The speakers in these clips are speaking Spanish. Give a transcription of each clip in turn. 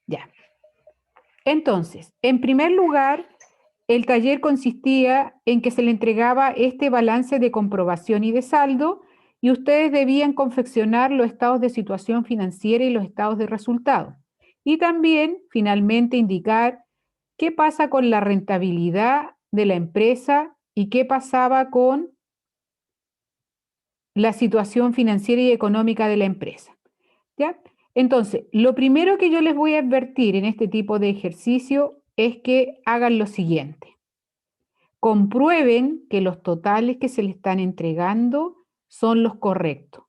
Ya. Entonces, en primer lugar, el taller consistía en que se le entregaba este balance de comprobación y de saldo y ustedes debían confeccionar los estados de situación financiera y los estados de resultado. Y también, finalmente, indicar qué pasa con la rentabilidad de la empresa y qué pasaba con la situación financiera y económica de la empresa. ¿Ya? Entonces, lo primero que yo les voy a advertir en este tipo de ejercicio es que hagan lo siguiente. Comprueben que los totales que se les están entregando son los correctos.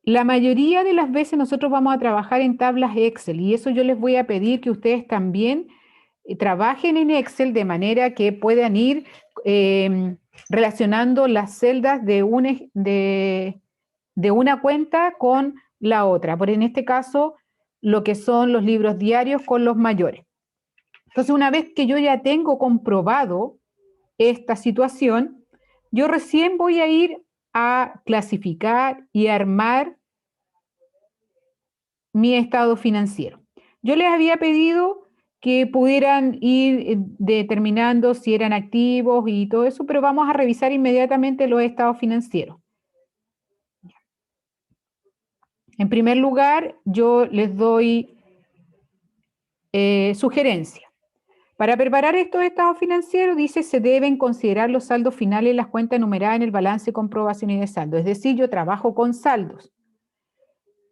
La mayoría de las veces nosotros vamos a trabajar en tablas Excel y eso yo les voy a pedir que ustedes también trabajen en Excel de manera que puedan ir relacionando las celdas de una cuenta con la otra. Por en este caso, lo que son los libros diarios con los mayores. Entonces, una vez que yo ya tengo comprobado esta situación, yo recién voy a ir a clasificar y armar mi estado financiero. Yo les había pedido que pudieran ir determinando si eran activos y todo eso, pero vamos a revisar inmediatamente los estados financieros. En primer lugar, yo les doy sugerencia. Para preparar estos estados financieros, dice, se deben considerar los saldos finales en las cuentas numeradas en el balance de comprobación y de saldo. Es decir, yo trabajo con saldos.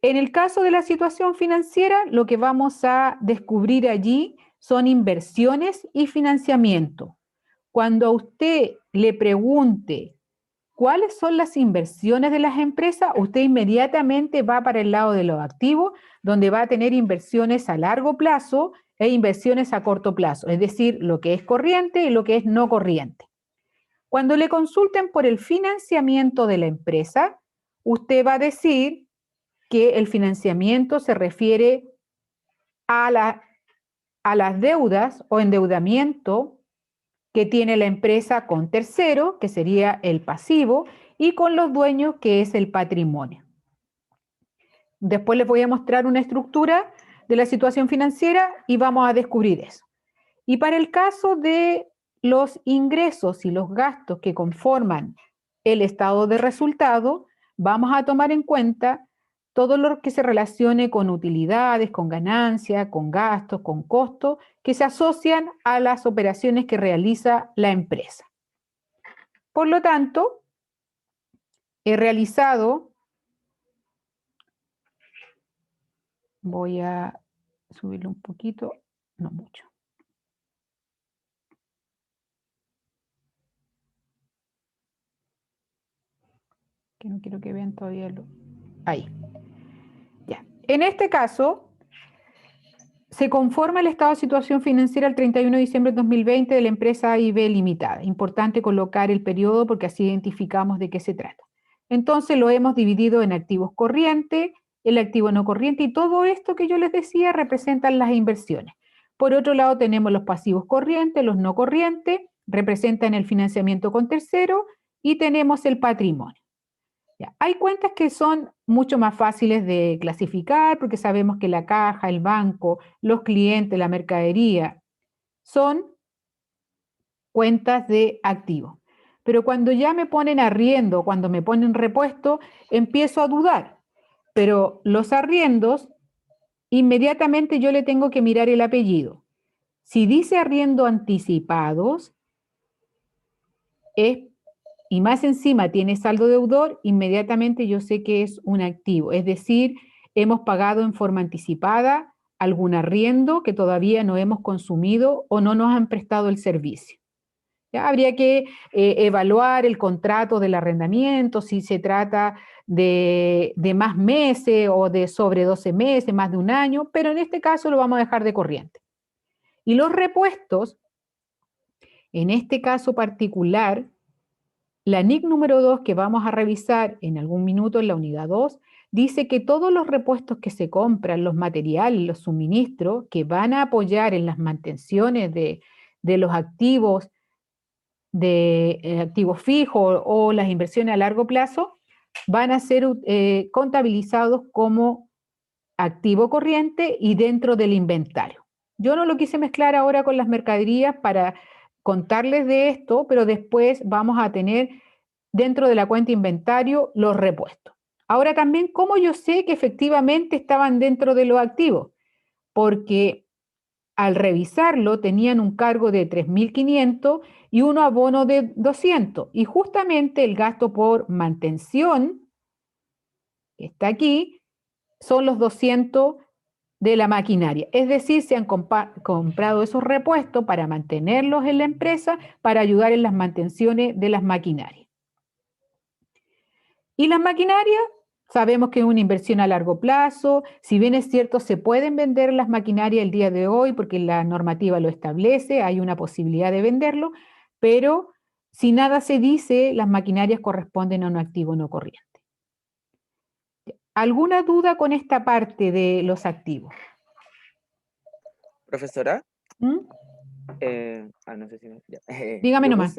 En el caso de la situación financiera, lo que vamos a descubrir allí son inversiones y financiamiento. Cuando a usted le pregunte cuáles son las inversiones de las empresas, usted inmediatamente va para el lado de los activos, donde va a tener inversiones a largo plazo e inversiones a corto plazo, es decir, lo que es corriente y lo que es no corriente. Cuando le consulten por el financiamiento de la empresa, usted va a decir que el financiamiento se refiere a las deudas o endeudamiento que tiene la empresa con tercero, que sería el pasivo, y con los dueños, que es el patrimonio. Después les voy a mostrar una estructura de la situación financiera y vamos a descubrir eso. Y para el caso de los ingresos y los gastos que conforman el estado de resultado, vamos a tomar en cuenta todo lo que se relacione con utilidades, con ganancias, con gastos, con costos, que se asocian a las operaciones que realiza la empresa. Por lo tanto, he realizado, voy a subirlo un poquito, no mucho. Que no quiero que vean todavía ahí. Ya. En este caso, se conforma el estado de situación financiera el 31 de diciembre de 2020 de la empresa AIB Limitada. Importante colocar el periodo porque así identificamos de qué se trata. Entonces lo hemos dividido en activos corrientes, el activo no corriente y todo esto que yo les decía representan las inversiones. Por otro lado tenemos los pasivos corrientes, los no corrientes, representan el financiamiento con tercero y tenemos el patrimonio. Ya. Hay cuentas que son mucho más fáciles de clasificar porque sabemos que la caja, el banco, los clientes, la mercadería son cuentas de activos. Pero cuando ya me ponen arriendo, cuando me ponen repuesto, empiezo a dudar. Pero los arriendos, inmediatamente yo le tengo que mirar el apellido. Si dice arriendo anticipados, y más encima tiene saldo deudor, inmediatamente yo sé que es un activo. Es decir, hemos pagado en forma anticipada algún arriendo que todavía no hemos consumido o no nos han prestado el servicio. ¿Ya? Habría que evaluar el contrato del arrendamiento, si se trata de más meses o de sobre 12 meses, más de un año, pero en este caso lo vamos a dejar de corriente. Y los repuestos, en este caso particular, la NIC número 2 que vamos a revisar en algún minuto en la unidad 2, dice que todos los repuestos que se compran, los materiales, los suministros, que van a apoyar en las mantenciones de los activos, de activos fijos o las inversiones a largo plazo, van a ser contabilizados como activo corriente y dentro del inventario. Yo no lo quise mezclar ahora con las mercaderías para contarles de esto, pero después vamos a tener dentro de la cuenta inventario los repuestos. Ahora también, ¿cómo yo sé que efectivamente estaban dentro de los activos? Porque al revisarlo tenían un cargo de 3.500 y uno abono de 200. Y justamente el gasto por mantención, que está aquí, son los 200 de la maquinaria. Es decir, se han comprado esos repuestos para mantenerlos en la empresa, para ayudar en las mantenciones de las maquinarias. Y las maquinarias, sabemos que es una inversión a largo plazo. Si bien es cierto, se pueden vender las maquinarias el día de hoy porque la normativa lo establece, hay una posibilidad de venderlo, pero si nada se dice, las maquinarias corresponden a un activo no corriente. ¿Alguna duda con esta parte de los activos? Profesora, ¿Mm? no sé si ya. Dígame Yo nomás.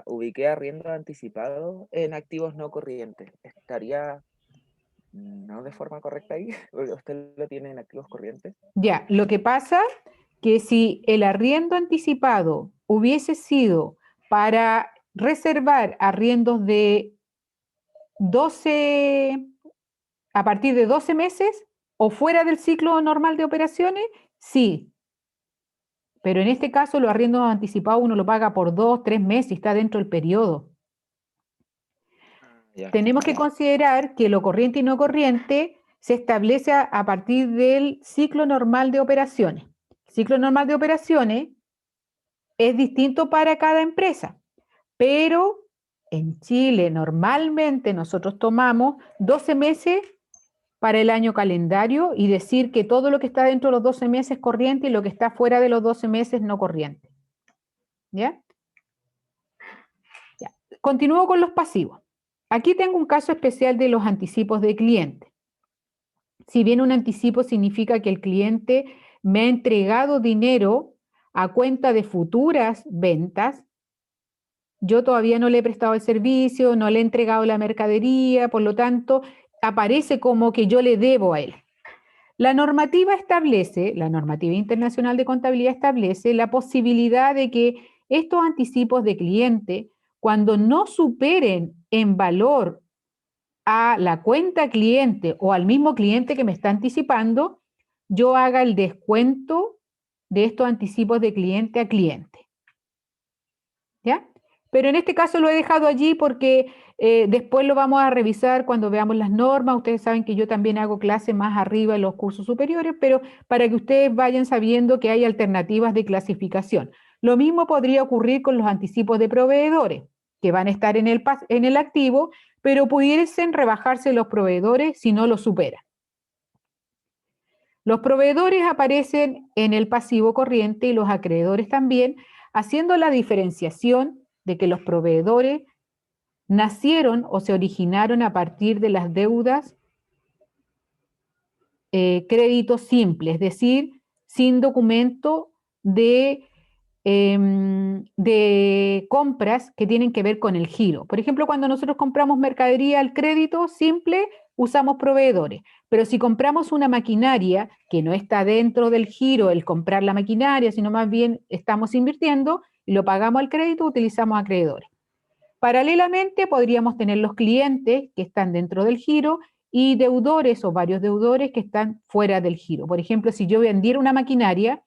ubiqué arriendo anticipado en activos no corrientes. ¿Estaría no de forma correcta ahí? ¿Usted lo tiene en activos corrientes? Ya, lo que pasa que si el arriendo anticipado hubiese sido para reservar arriendos de 12, a partir de 12 meses o fuera del ciclo normal de operaciones, sí. Pero en este caso, los arriendos anticipados uno lo paga por 2, 3 meses y está dentro del periodo. Ya. Tenemos que considerar que lo corriente y no corriente se establece a partir del ciclo normal de operaciones. El ciclo normal de operaciones es distinto para cada empresa, pero en Chile normalmente nosotros tomamos 12 meses para el año calendario y decir que todo lo que está dentro de los 12 meses es corriente y lo que está fuera de los 12 meses no corriente. ¿Ya? Ya. Continúo con los pasivos. Aquí tengo un caso especial de los anticipos de cliente. Si bien un anticipo significa que el cliente me ha entregado dinero a cuenta de futuras ventas, yo todavía no le he prestado el servicio, no le he entregado la mercadería, por lo tanto, aparece como que yo le debo a él. La normativa establece, la normativa internacional de contabilidad establece la posibilidad de que estos anticipos de cliente, cuando no superen en valor a la cuenta cliente o al mismo cliente que me está anticipando, yo haga el descuento de estos anticipos de cliente a cliente. ¿Ya? Pero en este caso lo he dejado allí porque después lo vamos a revisar cuando veamos las normas. Ustedes saben que yo también hago clases más arriba en los cursos superiores, pero para que ustedes vayan sabiendo que hay alternativas de clasificación. Lo mismo podría ocurrir con los anticipos de proveedores, que van a estar en el activo, pero pudiesen rebajarse los proveedores si no lo superan. Los proveedores aparecen en el pasivo corriente y los acreedores también, haciendo la diferenciación de que los proveedores nacieron o se originaron a partir de las deudas crédito simple, es decir, sin documento de compras que tienen que ver con el giro. Por ejemplo, cuando nosotros compramos mercadería al crédito simple, usamos proveedores. Pero si compramos una maquinaria que no está dentro del giro el comprar la maquinaria, sino más bien estamos invirtiendo y lo pagamos al crédito, utilizamos acreedores. Paralelamente, podríamos tener los clientes que están dentro del giro y deudores o varios deudores que están fuera del giro. Por ejemplo, si yo vendiera una maquinaria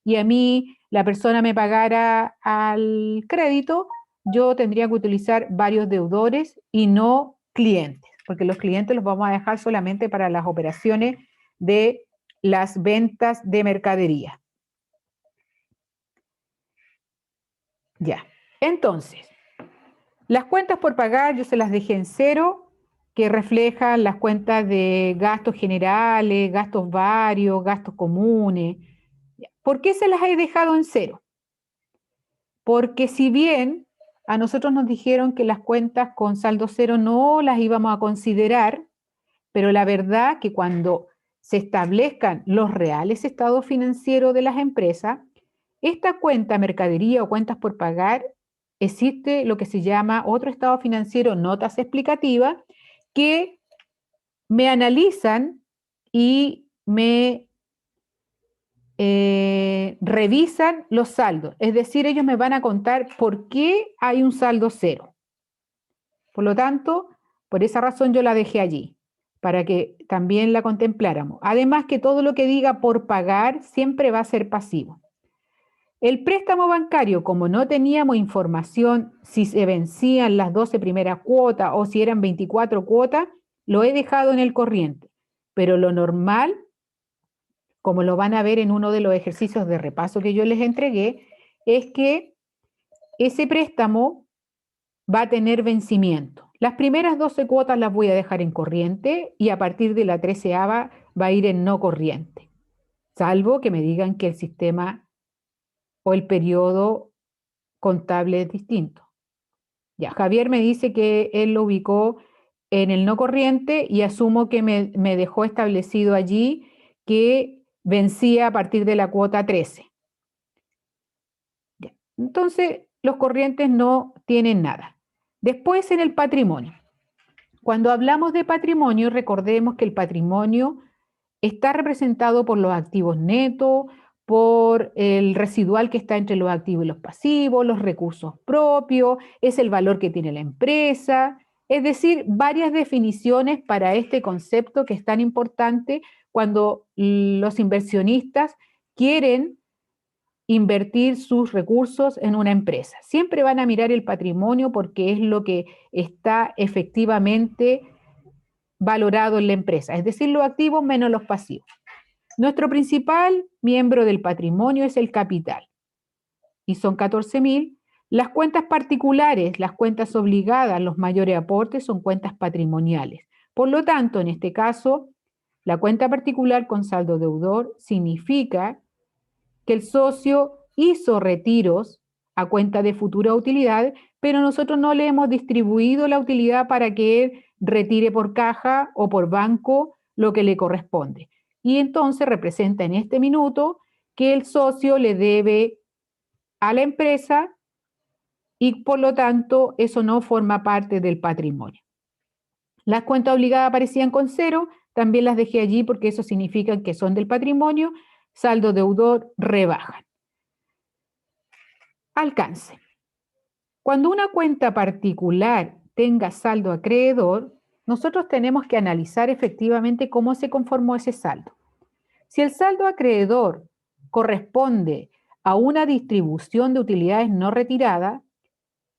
y a mí la persona me pagara al crédito, yo tendría que utilizar varios deudores y no clientes, porque los clientes los vamos a dejar solamente para las operaciones de las ventas de mercadería. Ya, entonces, las cuentas por pagar yo se las dejé en cero, que reflejan las cuentas de gastos generales, gastos varios, gastos comunes. ¿Por qué se las he dejado en cero? Porque si bien a nosotros nos dijeron que las cuentas con saldo cero no las íbamos a considerar, pero la verdad que cuando se establezcan los reales estados financieros de las empresas, esta cuenta mercadería o cuentas por pagar, existe lo que se llama otro estado financiero, notas explicativas, que me analizan y me revisan los saldos. Es decir, ellos me van a contar por qué hay un saldo cero. Por lo tanto, por esa razón yo la dejé allí, para que también la contempláramos. Además que todo lo que diga por pagar siempre va a ser pasivo. El préstamo bancario, como no teníamos información si se vencían las 12 primeras cuotas o si eran 24 cuotas, lo he dejado en el corriente. Pero lo normal, como lo van a ver en uno de los ejercicios de repaso que yo les entregué, es que ese préstamo va a tener vencimiento. Las primeras 12 cuotas las voy a dejar en corriente y a partir de la 13ª va a ir en no corriente, salvo que me digan que el sistema o el periodo contable es distinto. Ya, Javier me dice que él lo ubicó en el no corriente y asumo que me dejó establecido allí que vencía a partir de la cuota 13. Ya. Entonces, los corrientes no tienen nada. Después, en el patrimonio. Cuando hablamos de patrimonio, recordemos que el patrimonio está representado por los activos netos, por el residual que está entre los activos y los pasivos, los recursos propios, es el valor que tiene la empresa, es decir, varias definiciones para este concepto que es tan importante cuando los inversionistas quieren invertir sus recursos en una empresa. Siempre van a mirar el patrimonio porque es lo que está efectivamente valorado en la empresa, es decir, los activos menos los pasivos. Nuestro principal miembro del patrimonio es el capital, y son 14.000. Las cuentas particulares, las cuentas obligadas, los mayores aportes son cuentas patrimoniales. Por lo tanto, en este caso, la cuenta particular con saldo deudor significa que el socio hizo retiros a cuenta de futura utilidad, pero nosotros no le hemos distribuido la utilidad para que él retire por caja o por banco lo que le corresponde. Y entonces representa en este minuto que el socio le debe a la empresa y por lo tanto eso no forma parte del patrimonio. Las cuentas obligadas aparecían con cero, también las dejé allí porque eso significa que son del patrimonio, saldo deudor rebajan. Alcance. Cuando una cuenta particular tenga saldo acreedor, nosotros tenemos que analizar efectivamente cómo se conformó ese saldo. Si el saldo acreedor corresponde a una distribución de utilidades no retiradas,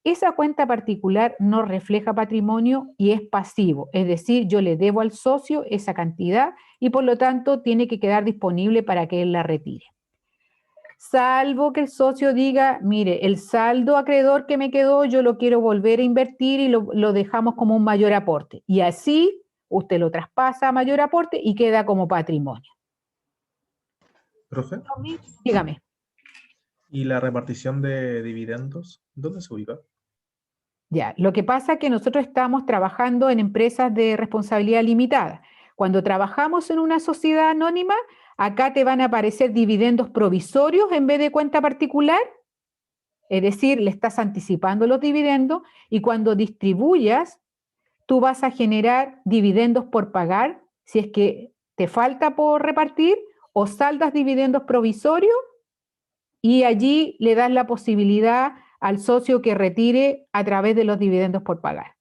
esa cuenta particular no refleja patrimonio y es pasivo, es decir, yo le debo al socio esa cantidad y por lo tanto tiene que quedar disponible para que él la retire. Salvo que el socio diga, mire, el saldo acreedor que me quedó yo lo quiero volver a invertir y lo dejamos como un mayor aporte. Y así usted lo traspasa a mayor aporte y queda como patrimonio. ¿Profe? Dígame. ¿Y la repartición de dividendos? ¿Dónde se ubica? Ya, lo que pasa es que nosotros estamos trabajando en empresas de responsabilidad limitada. Cuando trabajamos en una sociedad anónima, acá te van a aparecer dividendos provisorios en vez de cuenta particular, es decir, le estás anticipando los dividendos y cuando distribuyas, tú vas a generar dividendos por pagar, si es que te falta por repartir, o saldas dividendos provisorios y allí le das la posibilidad al socio que retire a través de los dividendos por pagar.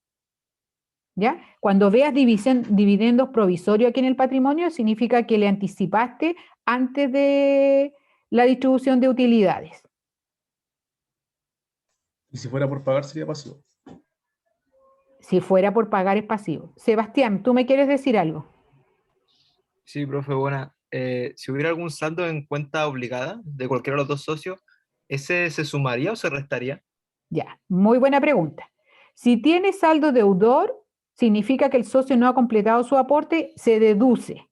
¿Ya? Cuando veas dividendos provisorios aquí en el patrimonio, significa que le anticipaste antes de la distribución de utilidades. ¿Y si fuera por pagar sería pasivo? Si fuera por pagar es pasivo. Sebastián, ¿tú me quieres decir algo? Sí, profe, buena. Si hubiera algún saldo en cuenta obligada de cualquiera de los dos socios, ¿ese se sumaría o se restaría? Ya, muy buena pregunta. Si tiene saldo deudor, significa que el socio no ha completado su aporte, se deduce.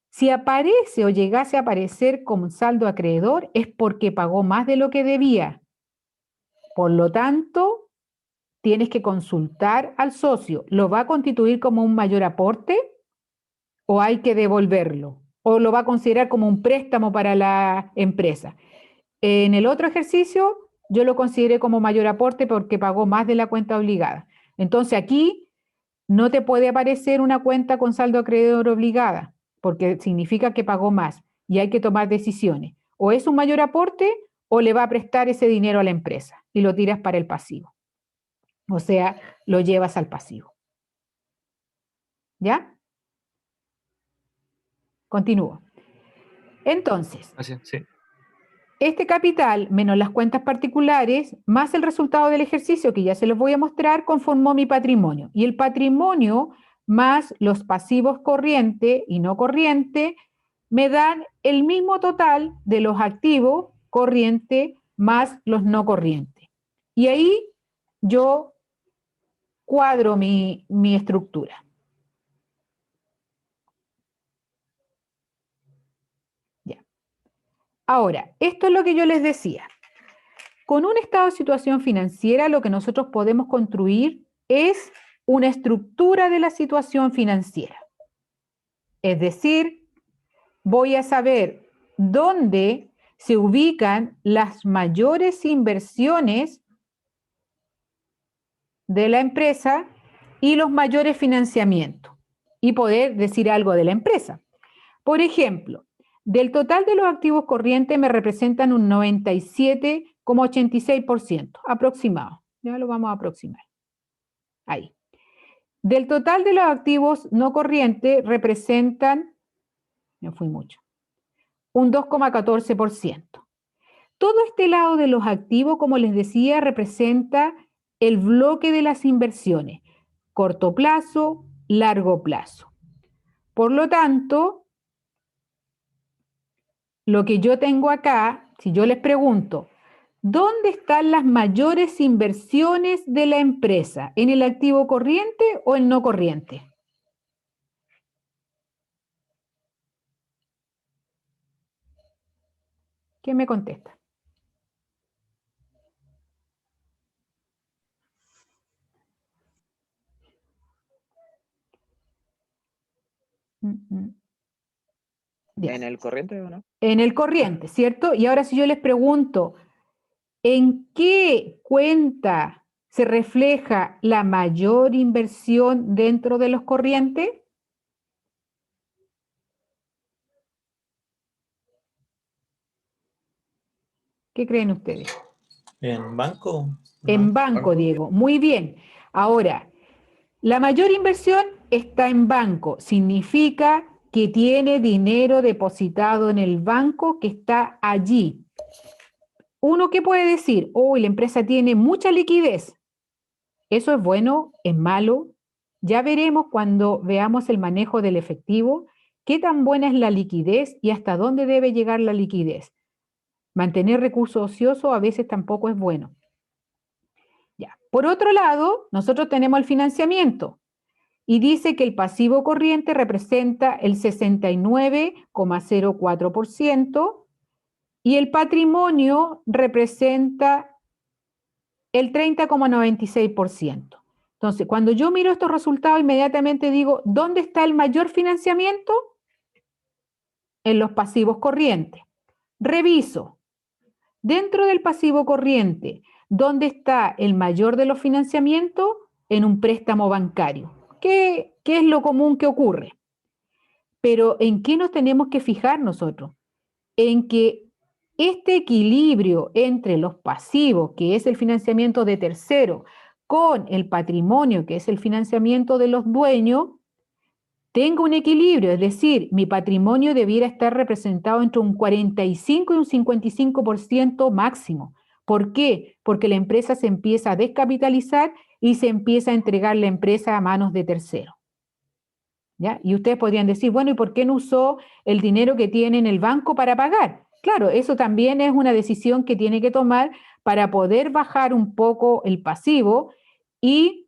Si aparece o llegase a aparecer como saldo acreedor, es porque pagó más de lo que debía. Por lo tanto, tienes que consultar al socio. ¿Lo va a constituir como un mayor aporte o hay que devolverlo? ¿O lo va a considerar como un préstamo para la empresa? En el otro ejercicio, yo lo consideré como mayor aporte porque pagó más de la cuenta obligada. Entonces aquí no te puede aparecer una cuenta con saldo acreedor obligada, porque significa que pagó más y hay que tomar decisiones. O es un mayor aporte o le va a prestar ese dinero a la empresa y lo tiras para el pasivo. O sea, lo llevas al pasivo. ¿Ya? Continúo. Entonces, Así, sí. este capital menos las cuentas particulares, más el resultado del ejercicio, que ya se los voy a mostrar, conformó mi patrimonio. Y el patrimonio más los pasivos corriente y no corriente me dan el mismo total de los activos corriente más los no corrientes. Y ahí yo cuadro mi estructura. Ya. Ahora, esto es lo que yo les decía. Con un estado de situación financiera, lo que nosotros podemos construir es una estructura de la situación financiera. Es decir, voy a saber dónde se ubican las mayores inversiones de la empresa y los mayores financiamientos, y poder decir algo de la empresa. Por ejemplo, del total de los activos corrientes me representan un 97,86%, aproximado. Ya lo vamos a aproximar. Ahí. Del total de los activos no corrientes representan, me fui mucho, un 2,14%. Todo este lado de los activos, como les decía, representa el bloque de las inversiones, corto plazo, largo plazo. Por lo tanto, lo que yo tengo acá, si yo les pregunto, ¿dónde están las mayores inversiones de la empresa? ¿En el activo corriente o en no corriente? ¿Quién me contesta? Yes. ¿En el corriente o no? En el corriente, ¿cierto? Y ahora si yo les pregunto, ¿en qué cuenta se refleja la mayor inversión dentro de los corrientes? ¿Qué creen ustedes? ¿En banco? En No, banco, Diego. Muy bien. Ahora, la mayor inversión está en banco. Significa que tiene dinero depositado en el banco que está allí. ¿Uno qué puede decir? Oh, la empresa tiene mucha liquidez. ¿Eso es bueno? ¿Es malo? Ya veremos cuando veamos el manejo del efectivo, qué tan buena es la liquidez y hasta dónde debe llegar la liquidez. Mantener recursos ociosos a veces tampoco es bueno. Ya. Por otro lado, nosotros tenemos el financiamiento y dice que el pasivo corriente representa el 69,04% y el patrimonio representa el 30,96%. Entonces, cuando yo miro estos resultados, inmediatamente digo, ¿dónde está el mayor financiamiento? En los pasivos corrientes. Reviso. Dentro del pasivo corriente, ¿dónde está el mayor de los financiamientos? En un préstamo bancario. ¿Qué es lo común que ocurre? Pero ¿en qué nos tenemos que fijar nosotros? En que este equilibrio entre los pasivos, que es el financiamiento de terceros, con el patrimonio, que es el financiamiento de los dueños, tenga un equilibrio, es decir, mi patrimonio debiera estar representado entre un 45 y un 55% máximo. ¿Por qué? Porque la empresa se empieza a descapitalizar y se empieza a entregar la empresa a manos de terceros. ¿Ya? Y ustedes podrían decir, bueno, ¿y por qué no usó el dinero que tiene en el banco para pagar? Claro, eso también es una decisión que tiene que tomar para poder bajar un poco el pasivo y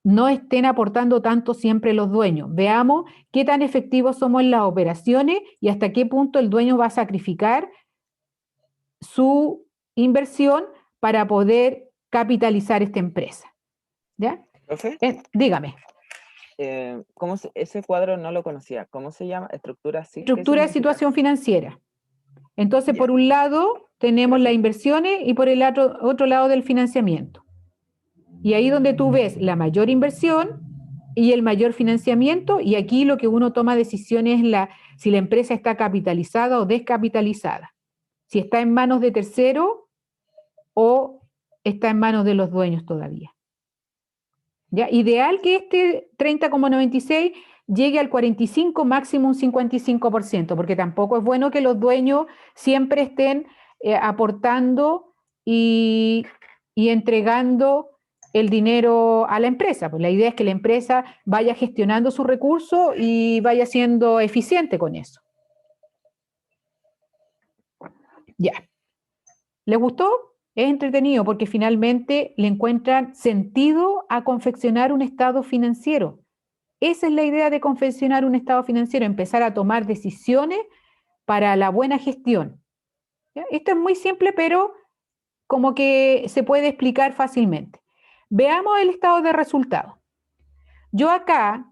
no estén aportando tanto siempre los dueños. Veamos qué tan efectivos somos en las operaciones y hasta qué punto el dueño va a sacrificar su inversión para poder capitalizar esta empresa. ¿Ya? ¿Profe? Dígame. Ese cuadro no lo conocía. ¿Cómo se llama? Estructura, sí. Estructura de situación financiera. Entonces, Ya. por un lado tenemos las inversiones y por el otro lado del financiamiento. Y ahí donde tú ves la mayor inversión y el mayor financiamiento, y aquí lo que uno toma decisiones es si la empresa está capitalizada o descapitalizada, si está en manos de tercero o está en manos de los dueños todavía. ¿Ya? Ideal que este 30,96 llegue al 45, máximo un 55%, porque tampoco es bueno que los dueños siempre estén aportando y entregando el dinero a la empresa. Pues la idea es que la empresa vaya gestionando sus recursos y vaya siendo eficiente con eso. Ya. ¿Les gustó? Es entretenido porque finalmente le encuentran sentido a confeccionar un estado financiero. Esa es la idea de confeccionar un estado financiero, empezar a tomar decisiones para la buena gestión. ¿Ya? Esto es muy simple, pero como que se puede explicar fácilmente. Veamos el estado de resultados. Yo acá,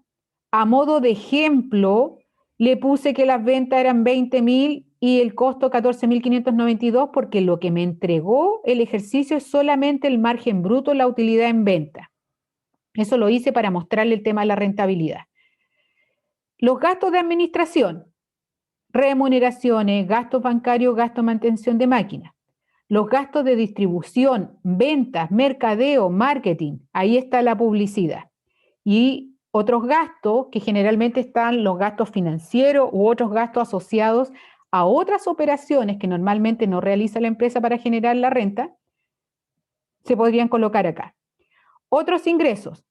a modo de ejemplo, le puse que las ventas eran 20.000 y el costo 14.592 porque lo que me entregó el ejercicio es solamente el margen bruto, la utilidad en venta. Eso lo hice para mostrarle el tema de la rentabilidad. Los gastos de administración, remuneraciones, gastos bancarios, gastos de mantención de máquinas. Los gastos de distribución, ventas, mercadeo, marketing, ahí está la publicidad. Y otros gastos que generalmente están los gastos financieros u otros gastos asociados a otras operaciones que normalmente no realiza la empresa para generar la renta, se podrían colocar acá. Otros ingresos.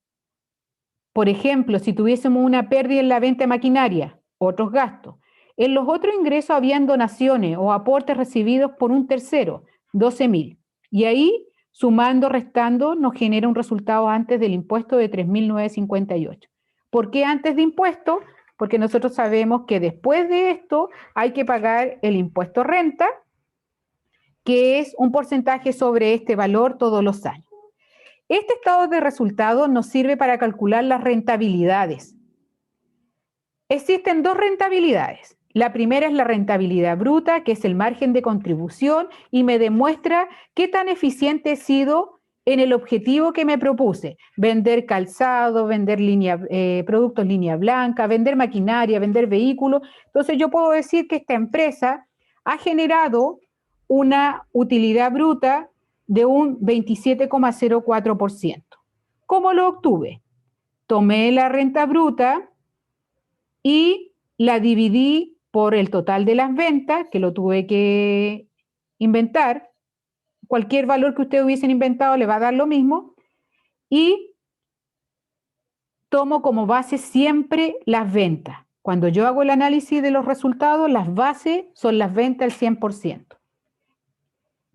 Por ejemplo, si tuviésemos una pérdida en la venta de maquinaria, otros gastos. En los otros ingresos habían donaciones o aportes recibidos por un tercero, 12.000. Y ahí, sumando, restando, nos genera un resultado antes del impuesto de 3.958. ¿Por qué antes de impuesto? Porque nosotros sabemos que después de esto hay que pagar el impuesto renta, que es un porcentaje sobre este valor todos los años. Este estado de resultados nos sirve para calcular las rentabilidades. Existen dos rentabilidades. La primera es la rentabilidad bruta, que es el margen de contribución, y me demuestra qué tan eficiente he sido en el objetivo que me propuse. Vender calzado, vender productos línea blanca, vender maquinaria, vender vehículos. Entonces yo puedo decir que esta empresa ha generado una utilidad bruta de un 27,04%. ¿Cómo lo obtuve? Tomé la renta bruta y la dividí por el total de las ventas, que lo tuve que inventar. Cualquier valor que ustedes hubiesen inventado le va a dar lo mismo. Y tomo como base siempre las ventas. Cuando yo hago el análisis de los resultados, las bases son las ventas al 100%.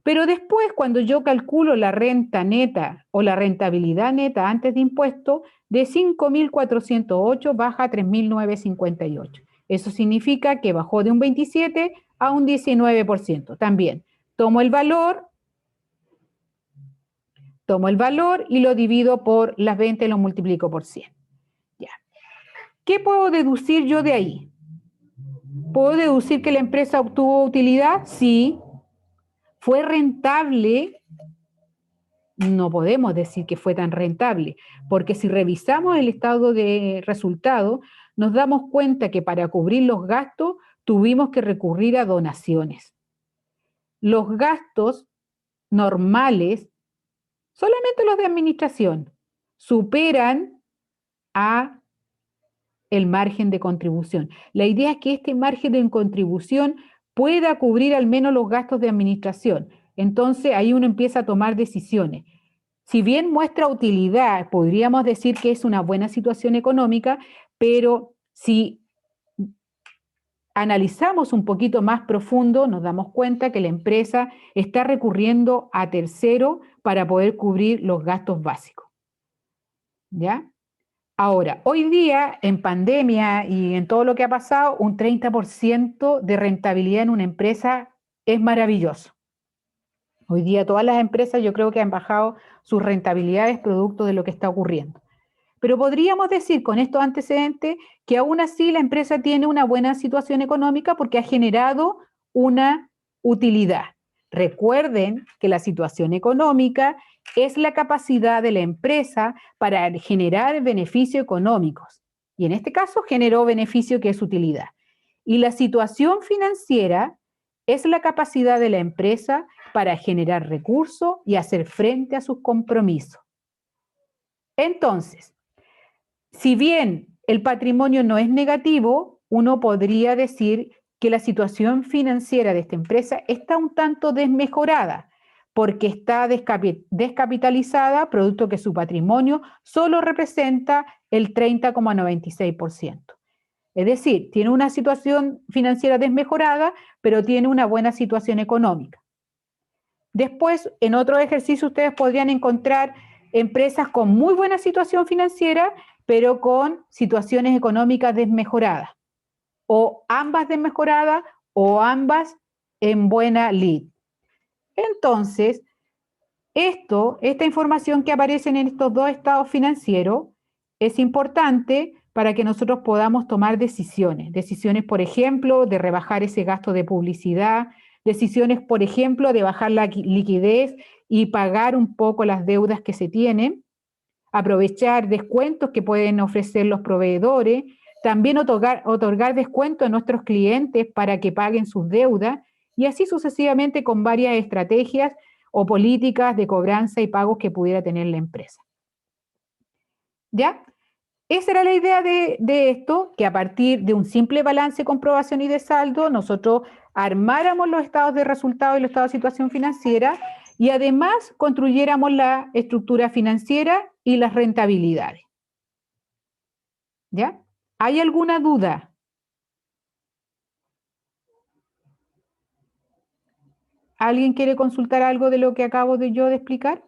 Pero después, cuando yo calculo la renta neta o la rentabilidad neta antes de impuestos, de 5.408 baja a 3.958. Eso significa que bajó de un 27 a un 19%. También tomo el valor y lo divido por las ventas y lo multiplico por 100. Ya. ¿Qué puedo deducir yo de ahí? ¿Puedo deducir que la empresa obtuvo utilidad? Sí. ¿Fue rentable? No podemos decir que fue tan rentable, porque si revisamos el estado de resultados, nos damos cuenta que para cubrir los gastos tuvimos que recurrir a donaciones. Los gastos normales, solamente los de administración, superan a el margen de contribución. La idea es que este margen de contribución pueda cubrir al menos los gastos de administración. Entonces ahí uno empieza a tomar decisiones. Si bien muestra utilidad, podríamos decir que es una buena situación económica, pero si analizamos un poquito más profundo, nos damos cuenta que la empresa está recurriendo a tercero para poder cubrir los gastos básicos. ¿Ya? Ahora, hoy día, en pandemia y en todo lo que ha pasado, un 30% de rentabilidad en una empresa es maravilloso. Hoy día todas las empresas yo creo que han bajado sus rentabilidades producto de lo que está ocurriendo. Pero podríamos decir con estos antecedentes que aún así la empresa tiene una buena situación económica porque ha generado una utilidad. Recuerden que la situación económica es la capacidad de la empresa para generar beneficios económicos. Y en este caso generó beneficio que es utilidad. Y la situación financiera es la capacidad de la empresa para generar recursos y hacer frente a sus compromisos. Entonces, si bien el patrimonio no es negativo, uno podría decir que la situación financiera de esta empresa está un tanto desmejorada, porque está descapitalizada, producto que su patrimonio solo representa el 30,96%. Es decir, tiene una situación financiera desmejorada, pero tiene una buena situación económica. Después, en otro ejercicio, ustedes podrían encontrar empresas con muy buena situación financiera, pero con situaciones económicas desmejoradas, o ambas desmejoradas, o ambas en buena lid. Entonces, esta información que aparece en estos dos estados financieros es importante para que nosotros podamos tomar decisiones. Decisiones, por ejemplo, de rebajar ese gasto de publicidad, decisiones, por ejemplo, de bajar la liquidez y pagar un poco las deudas que se tienen, aprovechar descuentos que pueden ofrecer los proveedores, también otorgar descuentos a nuestros clientes para que paguen sus deudas y así sucesivamente con varias estrategias o políticas de cobranza y pagos que pudiera tener la empresa. ¿Ya? Esa era la idea de esto, que a partir de un simple balance, comprobación y de saldo, nosotros armáramos los estados de resultado y los estados de situación financiera y además construyéramos la estructura financiera y las rentabilidades. ¿Ya? ¿Hay alguna duda? ¿Alguien quiere consultar algo de lo que acabo yo de explicar?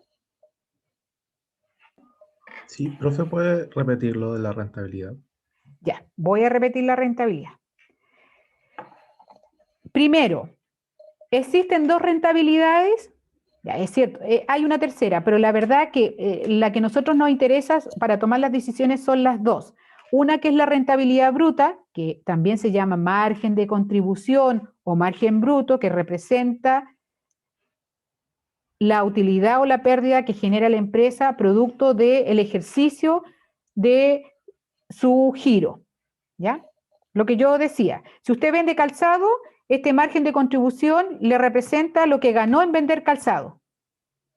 Sí, profe, ¿puede repetir lo de la rentabilidad? Ya, voy a repetir la rentabilidad. Primero, existen dos rentabilidades. Ya, es cierto, hay una tercera, pero la verdad que la que a nosotros nos interesa para tomar las decisiones son las dos. Una que es la rentabilidad bruta, que también se llama margen de contribución o margen bruto, que representa la utilidad o la pérdida que genera la empresa producto del ejercicio de su giro. ¿Ya? Lo que yo decía, si usted vende calzado, este margen de contribución le representa lo que ganó en vender calzado,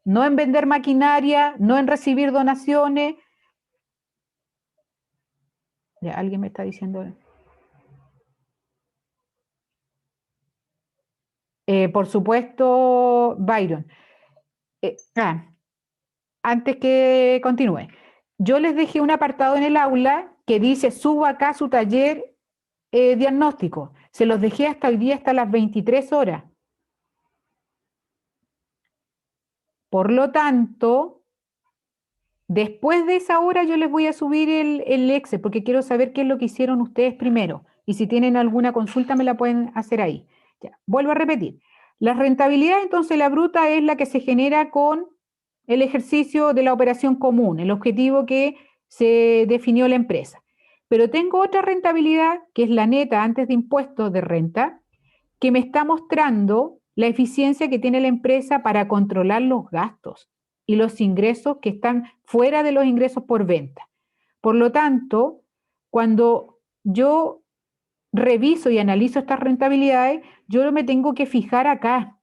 no en vender maquinaria, no en recibir donaciones. Ya, alguien me está diciendo. Por supuesto, Byron. Antes que continúe, yo les dejé un apartado en el aula que dice suba acá su taller diagnóstico. Se los dejé hasta hoy día, hasta las 23 horas. Por lo tanto, después de esa hora yo les voy a subir el Excel porque quiero saber qué es lo que hicieron ustedes primero. Y si tienen alguna consulta me la pueden hacer ahí. Ya, vuelvo a repetir. La rentabilidad, entonces, la bruta es la que se genera con el ejercicio de la operación común, el objetivo que se definió la empresa. Pero tengo otra rentabilidad, que es la neta antes de impuestos de renta, que me está mostrando la eficiencia que tiene la empresa para controlar los gastos y los ingresos que están fuera de los ingresos por venta. Por lo tanto, cuando yo reviso y analizo estas rentabilidades, yo me tengo que fijar acá,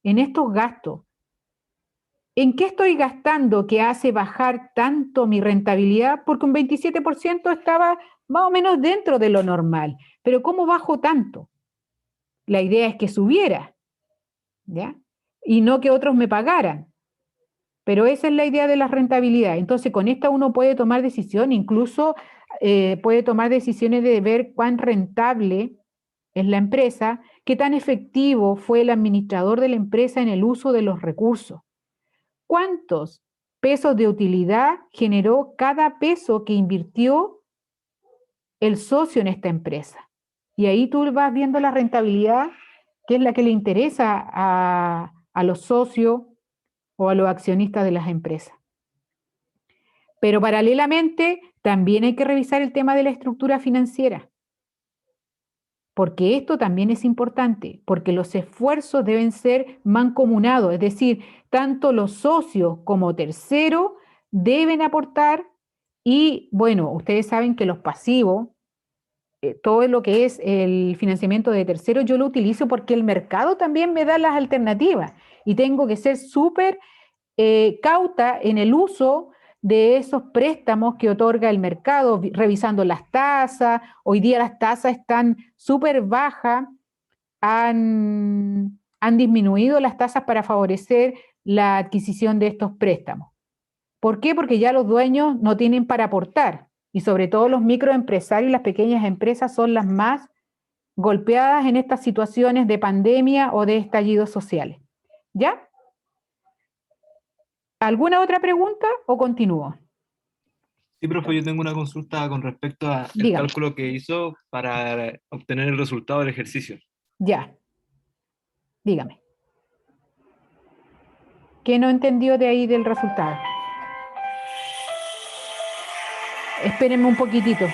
en estos gastos. ¿En qué estoy gastando que hace bajar tanto mi rentabilidad? Porque un 27% estaba más o menos dentro de lo normal. Pero ¿cómo bajo tanto? La idea es que subiera, ¿ya? Y no que otros me pagaran. Pero esa es la idea de la rentabilidad. Entonces, con esta uno puede tomar decisiones, incluso puede tomar decisiones de ver cuán rentable es la empresa, qué tan efectivo fue el administrador de la empresa en el uso de los recursos. ¿Cuántos pesos de utilidad generó cada peso que invirtió el socio en esta empresa? Y ahí tú vas viendo la rentabilidad, que es la que le interesa a los socios o a los accionistas de las empresas. Pero paralelamente también hay que revisar el tema de la estructura financiera, porque esto también es importante, porque los esfuerzos deben ser mancomunados, es decir, tanto los socios como terceros deben aportar y, bueno, ustedes saben que los pasivos, todo lo que es el financiamiento de terceros, yo lo utilizo porque el mercado también me da las alternativas y tengo que ser súper cauta en el uso de esos préstamos que otorga el mercado, revisando las tasas. Hoy día las tasas están súper bajas, han disminuido las tasas para favorecer la adquisición de estos préstamos. ¿Por qué? Porque ya los dueños no tienen para aportar y sobre todo los microempresarios y las pequeñas empresas son las más golpeadas en estas situaciones de pandemia o de estallidos sociales. ¿Ya? ¿Alguna otra pregunta o continúo? Sí, profe, yo tengo una consulta con respecto al Dígame. cálculo que hizo para obtener el resultado del ejercicio. Ya. Dígame. ¿Qué no entendió de ahí del resultado? Espérenme un poquitito.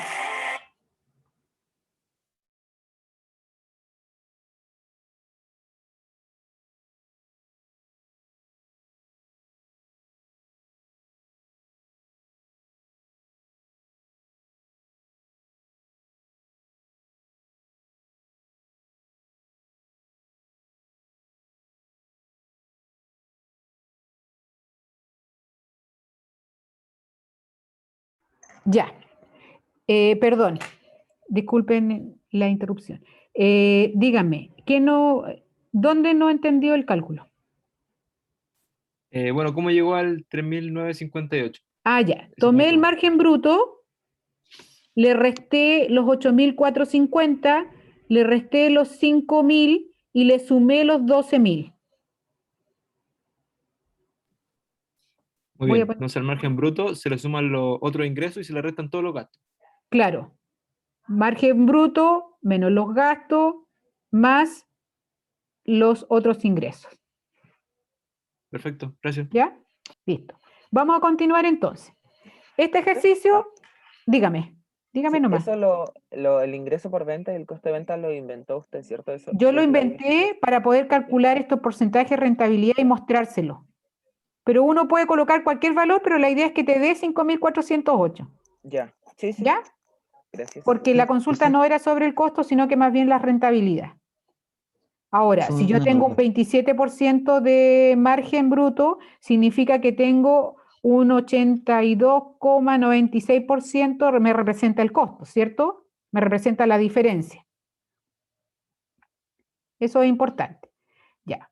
Ya. Perdón. Disculpen la interrupción. Dígame, ¿dónde no entendió el cálculo? Bueno, ¿cómo llegó al 3.958? Ah, ya. Esa es mi Tomé el pregunta. margen bruto, le resté los 8.450, le resté los 5.000 y le sumé los 12.000. Muy Voy bien, a poner, entonces al margen bruto se le suman los otros ingresos y se le restan todos los gastos. claro, margen bruto menos los gastos más los otros ingresos. Perfecto, gracias. ¿Ya? Listo. Vamos a continuar entonces. Este ejercicio, dígame Sí, nomás. eso el ingreso por venta y el coste de venta lo inventó usted, ¿cierto? Eso Yo lo creo que lo había escuchado. inventé para poder calcular estos porcentajes de rentabilidad y mostrárselo. Pero uno puede colocar cualquier valor, pero la idea es que te dé 5.408. Ya, sí, sí, ¿Ya? gracias. Porque la consulta no era sobre el costo, sino que más bien la rentabilidad. Ahora, si yo tengo un 27% de margen bruto, significa que tengo un 82,96% me representa el costo, ¿cierto? Me representa la diferencia. Eso es importante. Ya.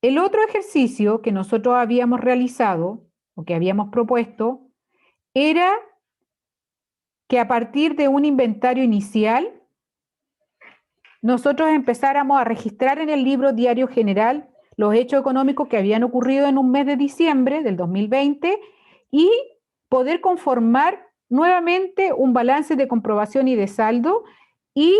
El otro ejercicio que nosotros habíamos realizado o que habíamos propuesto era que a partir de un inventario inicial nosotros empezáramos a registrar en el libro diario general los hechos económicos que habían ocurrido en un mes de diciembre del 2020 y poder conformar nuevamente un balance de comprobación y de saldo, y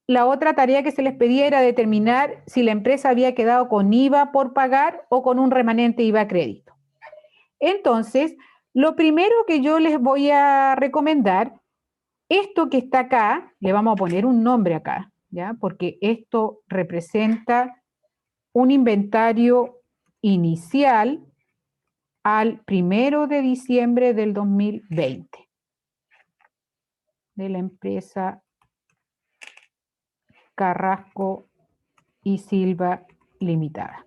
la otra tarea que se les pedía era determinar si la empresa había quedado con IVA por pagar o con un remanente IVA a crédito. Entonces, lo primero que yo les voy a recomendar, esto que está acá, le vamos a poner un nombre acá, ¿ya? Porque esto representa un inventario inicial al 1 de diciembre del 2020 de la empresa Carrasco y Silva Limitada.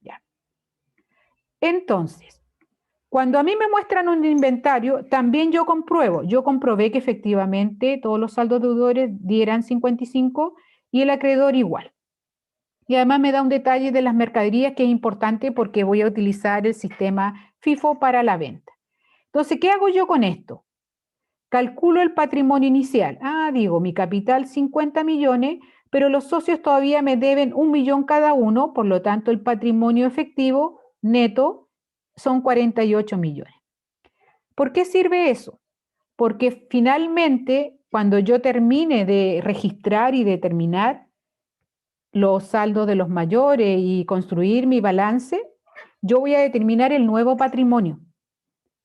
Ya. Entonces, cuando a mí me muestran un inventario, también yo comprobé que efectivamente todos los saldos deudores dieran 55 y el acreedor igual. Y además me da un detalle de las mercaderías que es importante porque voy a utilizar el sistema FIFO para la venta. Entonces, ¿qué hago yo con esto? Calculo el patrimonio inicial. Digo, mi capital 50 millones, pero los socios todavía me deben 1 millón cada uno, por lo tanto el patrimonio efectivo neto son 48 millones. ¿Por qué sirve eso? Porque finalmente, cuando yo termine de registrar y determinar los saldos de los mayores y construir mi balance, yo voy a determinar el nuevo patrimonio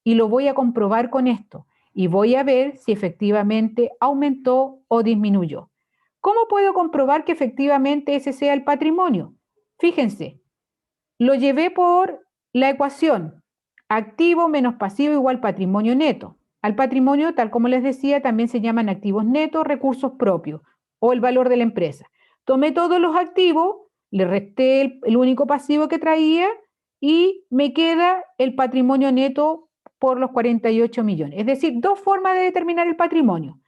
y lo voy a comprobar con esto y voy a ver si efectivamente aumentó o disminuyó. ¿Cómo puedo comprobar que efectivamente ese sea el patrimonio? Fíjense, lo llevé por la ecuación activo menos pasivo igual patrimonio neto. Al patrimonio, tal como les decía, también se llaman activos netos, recursos propios o el valor de la empresa. Tomé todos los activos, le resté el único pasivo que traía y me queda el patrimonio neto por los 48 millones. Es decir, dos formas de determinar el patrimonio.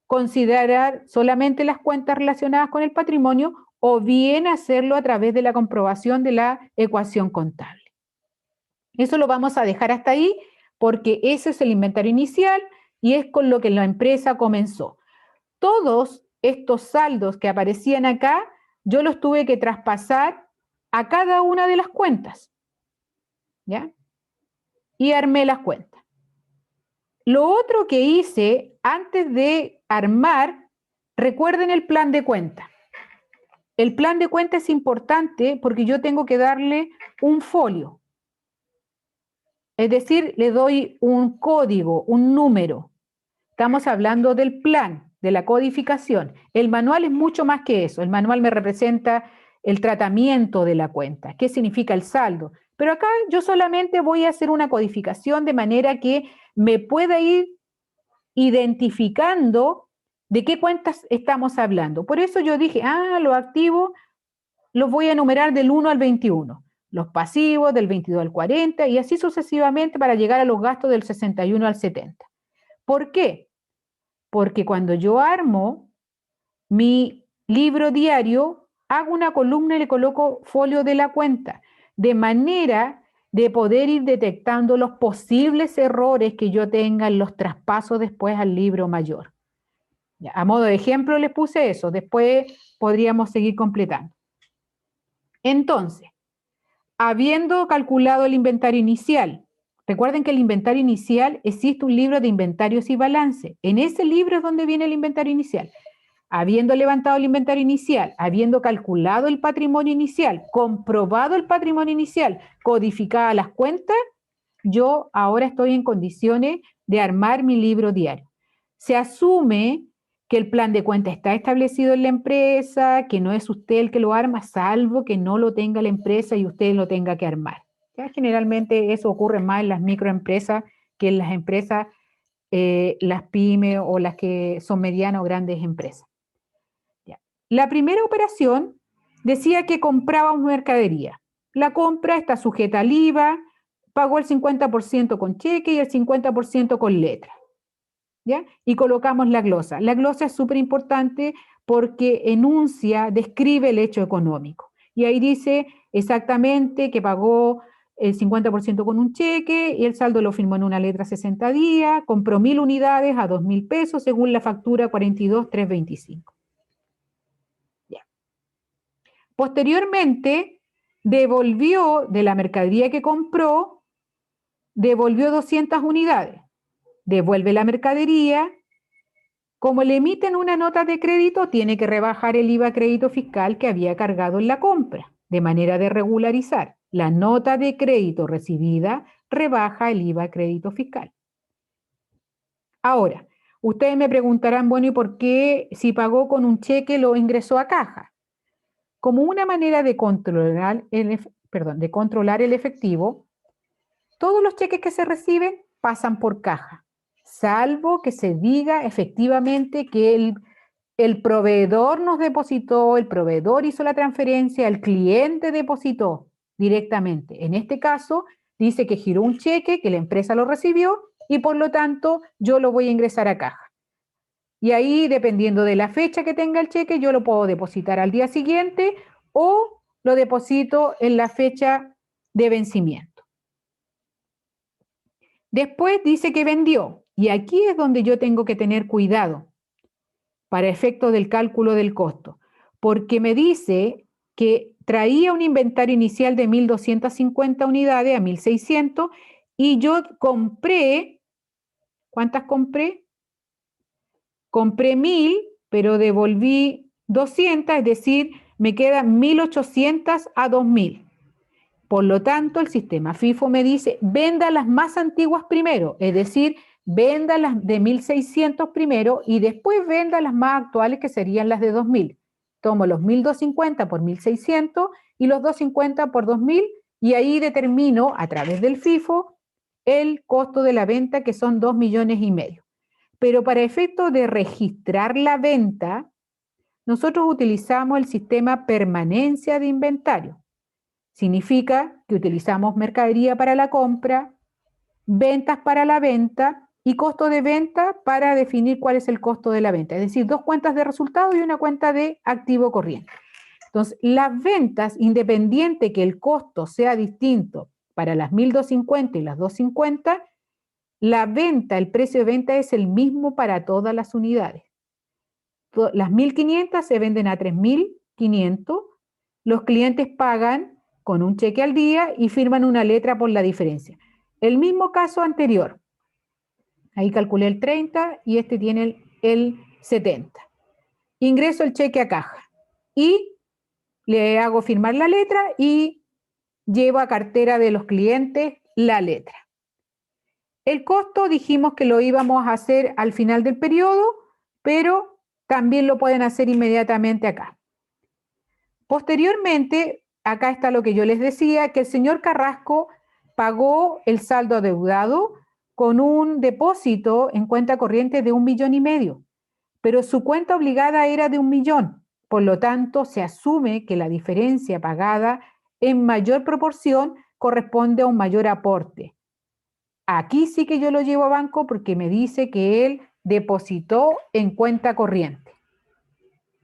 Considerar solamente las cuentas relacionadas con el patrimonio o bien hacerlo a través de la comprobación de la ecuación contable. Eso lo vamos a dejar hasta ahí porque ese es el inventario inicial y es con lo que la empresa comenzó. Todos estos saldos que aparecían acá, yo los tuve que traspasar a cada una de las cuentas, ¿ya? Y armé las cuentas. Lo otro que hice antes de armar, recuerden el plan de cuenta. El plan de cuenta es importante porque yo tengo que darle un folio. Es decir, le doy un código, un número. Estamos hablando del plan, de la codificación. El manual es mucho más que eso. El manual me representa el tratamiento de la cuenta, qué significa el saldo. Pero acá yo solamente voy a hacer una codificación de manera que me pueda ir identificando de qué cuentas estamos hablando. Por eso yo dije, los activos los voy a enumerar del 1 al 21. Los pasivos del 22 al 40 y así sucesivamente para llegar a los gastos del 61 al 70. ¿Por qué? Porque cuando yo armo mi libro diario, hago una columna y le coloco folio de la cuenta, de manera de poder ir detectando los posibles errores que yo tenga en los traspasos después al libro mayor. Ya, a modo de ejemplo les puse eso, después podríamos seguir completando. Entonces, habiendo calculado el inventario inicial, recuerden que el inventario inicial existe un libro de inventarios y balance. En ese libro es donde viene el inventario inicial. Habiendo levantado el inventario inicial, habiendo calculado el patrimonio inicial, comprobado el patrimonio inicial, codificadas las cuentas, yo ahora estoy en condiciones de armar mi libro diario. Se asume que el plan de cuenta está establecido en la empresa, que no es usted el que lo arma, salvo que no lo tenga la empresa y usted lo tenga que armar. ¿Ya? Generalmente eso ocurre más en las microempresas que en las empresas, las pymes o las que son medianas o grandes empresas. ¿Ya? La primera operación decía que compraba una mercadería. La compra está sujeta al IVA, pagó el 50% con cheque y el 50% con letra. ¿Ya? Y colocamos la glosa. La glosa es súper importante porque enuncia, describe el hecho económico. Y ahí dice exactamente que pagó el 50% con un cheque y el saldo lo firmó en una letra 60 días, compró 1.000 unidades a 2.000 pesos según la factura 42.325. Ya. Posteriormente, devolvió de la mercadería que compró, devolvió 200 unidades. Devuelve la mercadería, como le emiten una nota de crédito, tiene que rebajar el IVA crédito fiscal que había cargado en la compra, de manera de regularizar. La nota de crédito recibida rebaja el IVA crédito fiscal. Ahora, ustedes me preguntarán, bueno, ¿y por qué si pagó con un cheque lo ingresó a caja? Como una manera de controlar el efectivo, todos los cheques que se reciben pasan por caja, salvo que se diga efectivamente que el proveedor nos depositó, el proveedor hizo la transferencia, el cliente depositó directamente. En este caso, dice que giró un cheque, que la empresa lo recibió y por lo tanto yo lo voy a ingresar a caja. Y ahí, dependiendo de la fecha que tenga el cheque, yo lo puedo depositar al día siguiente o lo deposito en la fecha de vencimiento. Después dice que vendió, y aquí es donde yo tengo que tener cuidado para efecto del cálculo del costo, porque me dice que traía un inventario inicial de 1.250 unidades a 1.600 y yo compré, ¿cuántas compré? Compré 1.000, pero devolví 200, es decir, me quedan 1.800 a 2.000. Por lo tanto, el sistema FIFO me dice, venda las más antiguas primero, es decir, venda las de 1.600 primero y después venda las más actuales que serían las de 2.000. Tomo los 1.250 por 1.600 y los 250 por 2.000 y ahí determino a través del FIFO el costo de la venta, que son 2,5 millones. Pero para efecto de registrar la venta, nosotros utilizamos el sistema permanencia de inventario. Significa que utilizamos mercadería para la compra, ventas para la venta y costo de venta para definir cuál es el costo de la venta. Es decir, 2 cuentas de resultado y una cuenta de activo corriente. Entonces, las ventas, independiente que el costo sea distinto para las 1.250 y las 250, la venta, el precio de venta es el mismo para todas las unidades. Las 1.500 se venden a 3.500, los clientes pagan con un cheque al día y firman una letra por la diferencia. El mismo caso anterior, ahí calculé el 30 y este tiene el 70. Ingreso el cheque a caja y le hago firmar la letra y llevo a cartera de los clientes la letra. El costo dijimos que lo íbamos a hacer al final del periodo, pero también lo pueden hacer inmediatamente acá. Posteriormente, acá está lo que yo les decía, que el señor Carrasco pagó el saldo adeudado con un depósito en cuenta corriente de 1,5 millones, pero su cuenta obligada era de 1 millón. Por lo tanto, se asume que la diferencia pagada en mayor proporción corresponde a un mayor aporte. Aquí sí que yo lo llevo a banco porque me dice que él depositó en cuenta corriente.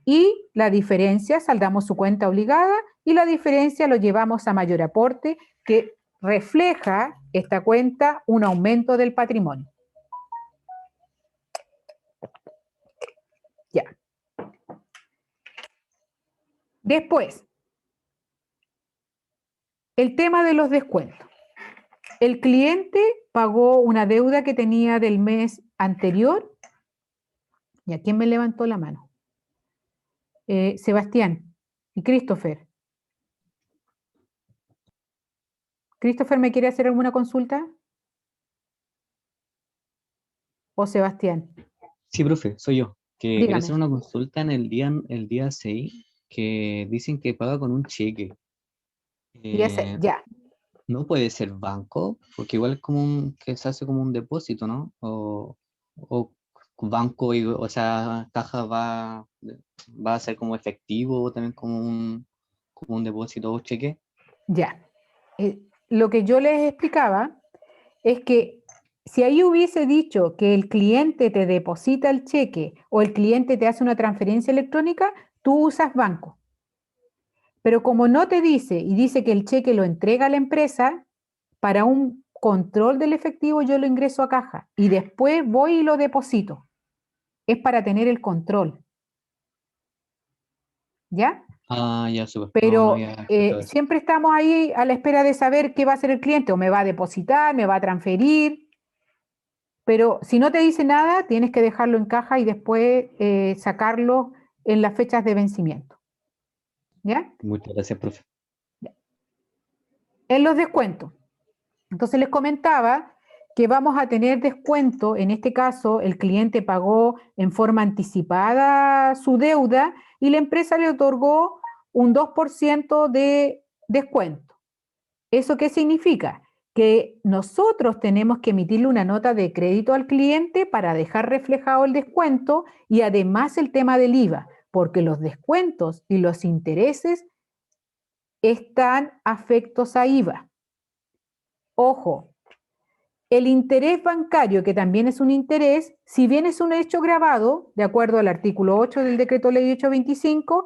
Y la diferencia, saldamos su cuenta obligada y la diferencia lo llevamos a mayor aporte, que refleja esta cuenta un aumento del patrimonio. Ya. Después, el tema de los descuentos. El cliente pagó una deuda que tenía del mes anterior. ¿Y a quién me levantó la mano? Sebastián y Christopher. ¿Christopher me quiere hacer alguna consulta? ¿O Sebastián? Sí, profe, soy yo. Que quería Dígame. hacer una consulta en el día 6, que dicen que paga con un cheque. Ya. No puede ser banco, porque igual es como que se hace como un depósito, ¿no? O banco, o sea, caja va a ser como efectivo, o también como un depósito o cheque. Ya. Lo que yo les explicaba es que si ahí hubiese dicho que el cliente te deposita el cheque o el cliente te hace una transferencia electrónica, tú usas banco. Pero como no te dice y dice que el cheque lo entrega a la empresa, para un control del efectivo yo lo ingreso a caja y después voy y lo deposito. Es para tener el control. ¿Ya? Ah, ya, súper. Pero No había escuchado eso. siempre estamos ahí a la espera de saber qué va a hacer el cliente, o me va a depositar, me va a transferir. Pero si no te dice nada, tienes que dejarlo en caja y después sacarlo en las fechas de vencimiento. ¿Ya? Muchas gracias, profe. En los descuentos. Entonces les comentaba que vamos a tener descuento. En este caso, el cliente pagó en forma anticipada su deuda y la empresa le otorgó un 2% de descuento. ¿Eso qué significa? Que nosotros tenemos que emitirle una nota de crédito al cliente para dejar reflejado el descuento y además el tema del IVA, porque los descuentos y los intereses están afectos a IVA. Ojo, el interés bancario, que también es un interés, si bien es un hecho grabado, de acuerdo al artículo 8 del Decreto Ley 825,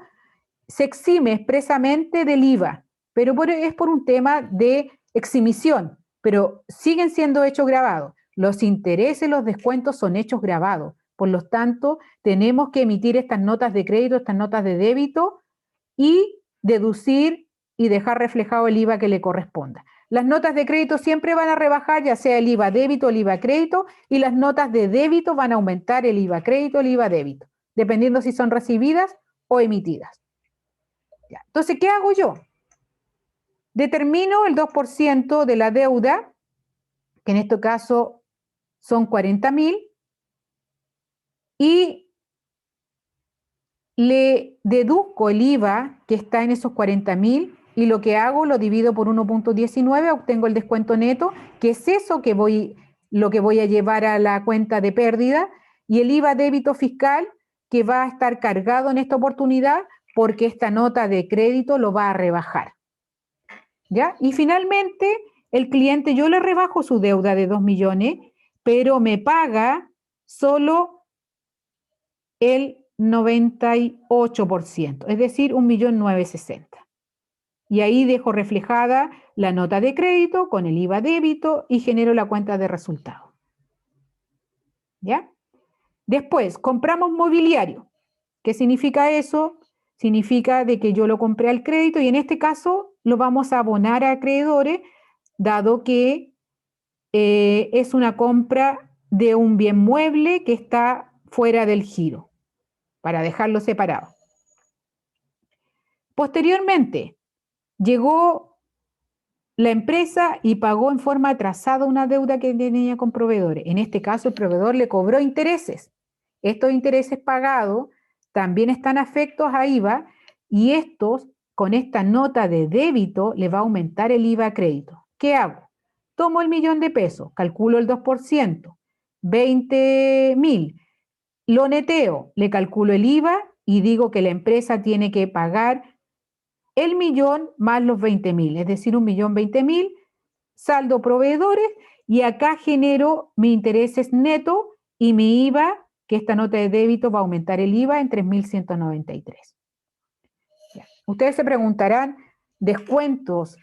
se exime expresamente del IVA, pero es por un tema de exhibición, pero siguen siendo hechos grabados. Los intereses, los descuentos son hechos grabados. Por lo tanto, tenemos que emitir estas notas de crédito, estas notas de débito y deducir y dejar reflejado el IVA que le corresponda. Las notas de crédito siempre van a rebajar, ya sea el IVA débito o el IVA crédito, y las notas de débito van a aumentar el IVA crédito o el IVA débito, dependiendo si son recibidas o emitidas. Ya. Entonces, ¿qué hago yo? Determino el 2% de la deuda, que en este caso son 40.000 y le deduzco el IVA que está en esos 40.000 y lo que hago lo divido por 1.19, obtengo el descuento neto, que es eso lo que voy a llevar a la cuenta de pérdida, y el IVA débito fiscal que va a estar cargado en esta oportunidad porque esta nota de crédito lo va a rebajar. ¿Ya? Y finalmente, el cliente, yo le rebajo su deuda de 2 millones, pero me paga solo el 98%, es decir, 1.960.000. Y ahí dejo reflejada la nota de crédito con el IVA débito y genero la cuenta de resultado. ¿Ya? Después, compramos mobiliario. ¿Qué significa eso? Significa de que yo lo compré al crédito y en este caso lo vamos a abonar a acreedores, dado que es una compra de un bien mueble que está fuera del giro, para dejarlo separado. Posteriormente, llegó la empresa y pagó en forma atrasada una deuda que tenía con proveedores. En este caso, el proveedor le cobró intereses. Estos intereses pagados también están afectos a IVA y estos, con esta nota de débito, le va a aumentar el IVA a crédito. ¿Qué hago? Tomo el 1.000.000 de pesos, calculo el 2%, 20.000, lo neteo, le calculo el IVA y digo que la empresa tiene que pagar el 1.000.000 más los 20.000, es decir, 1.020.000, saldo proveedores, y acá genero mis intereses netos y mi IVA, que esta nota de débito va a aumentar el IVA en 3.193. Ustedes se preguntarán, descuentos,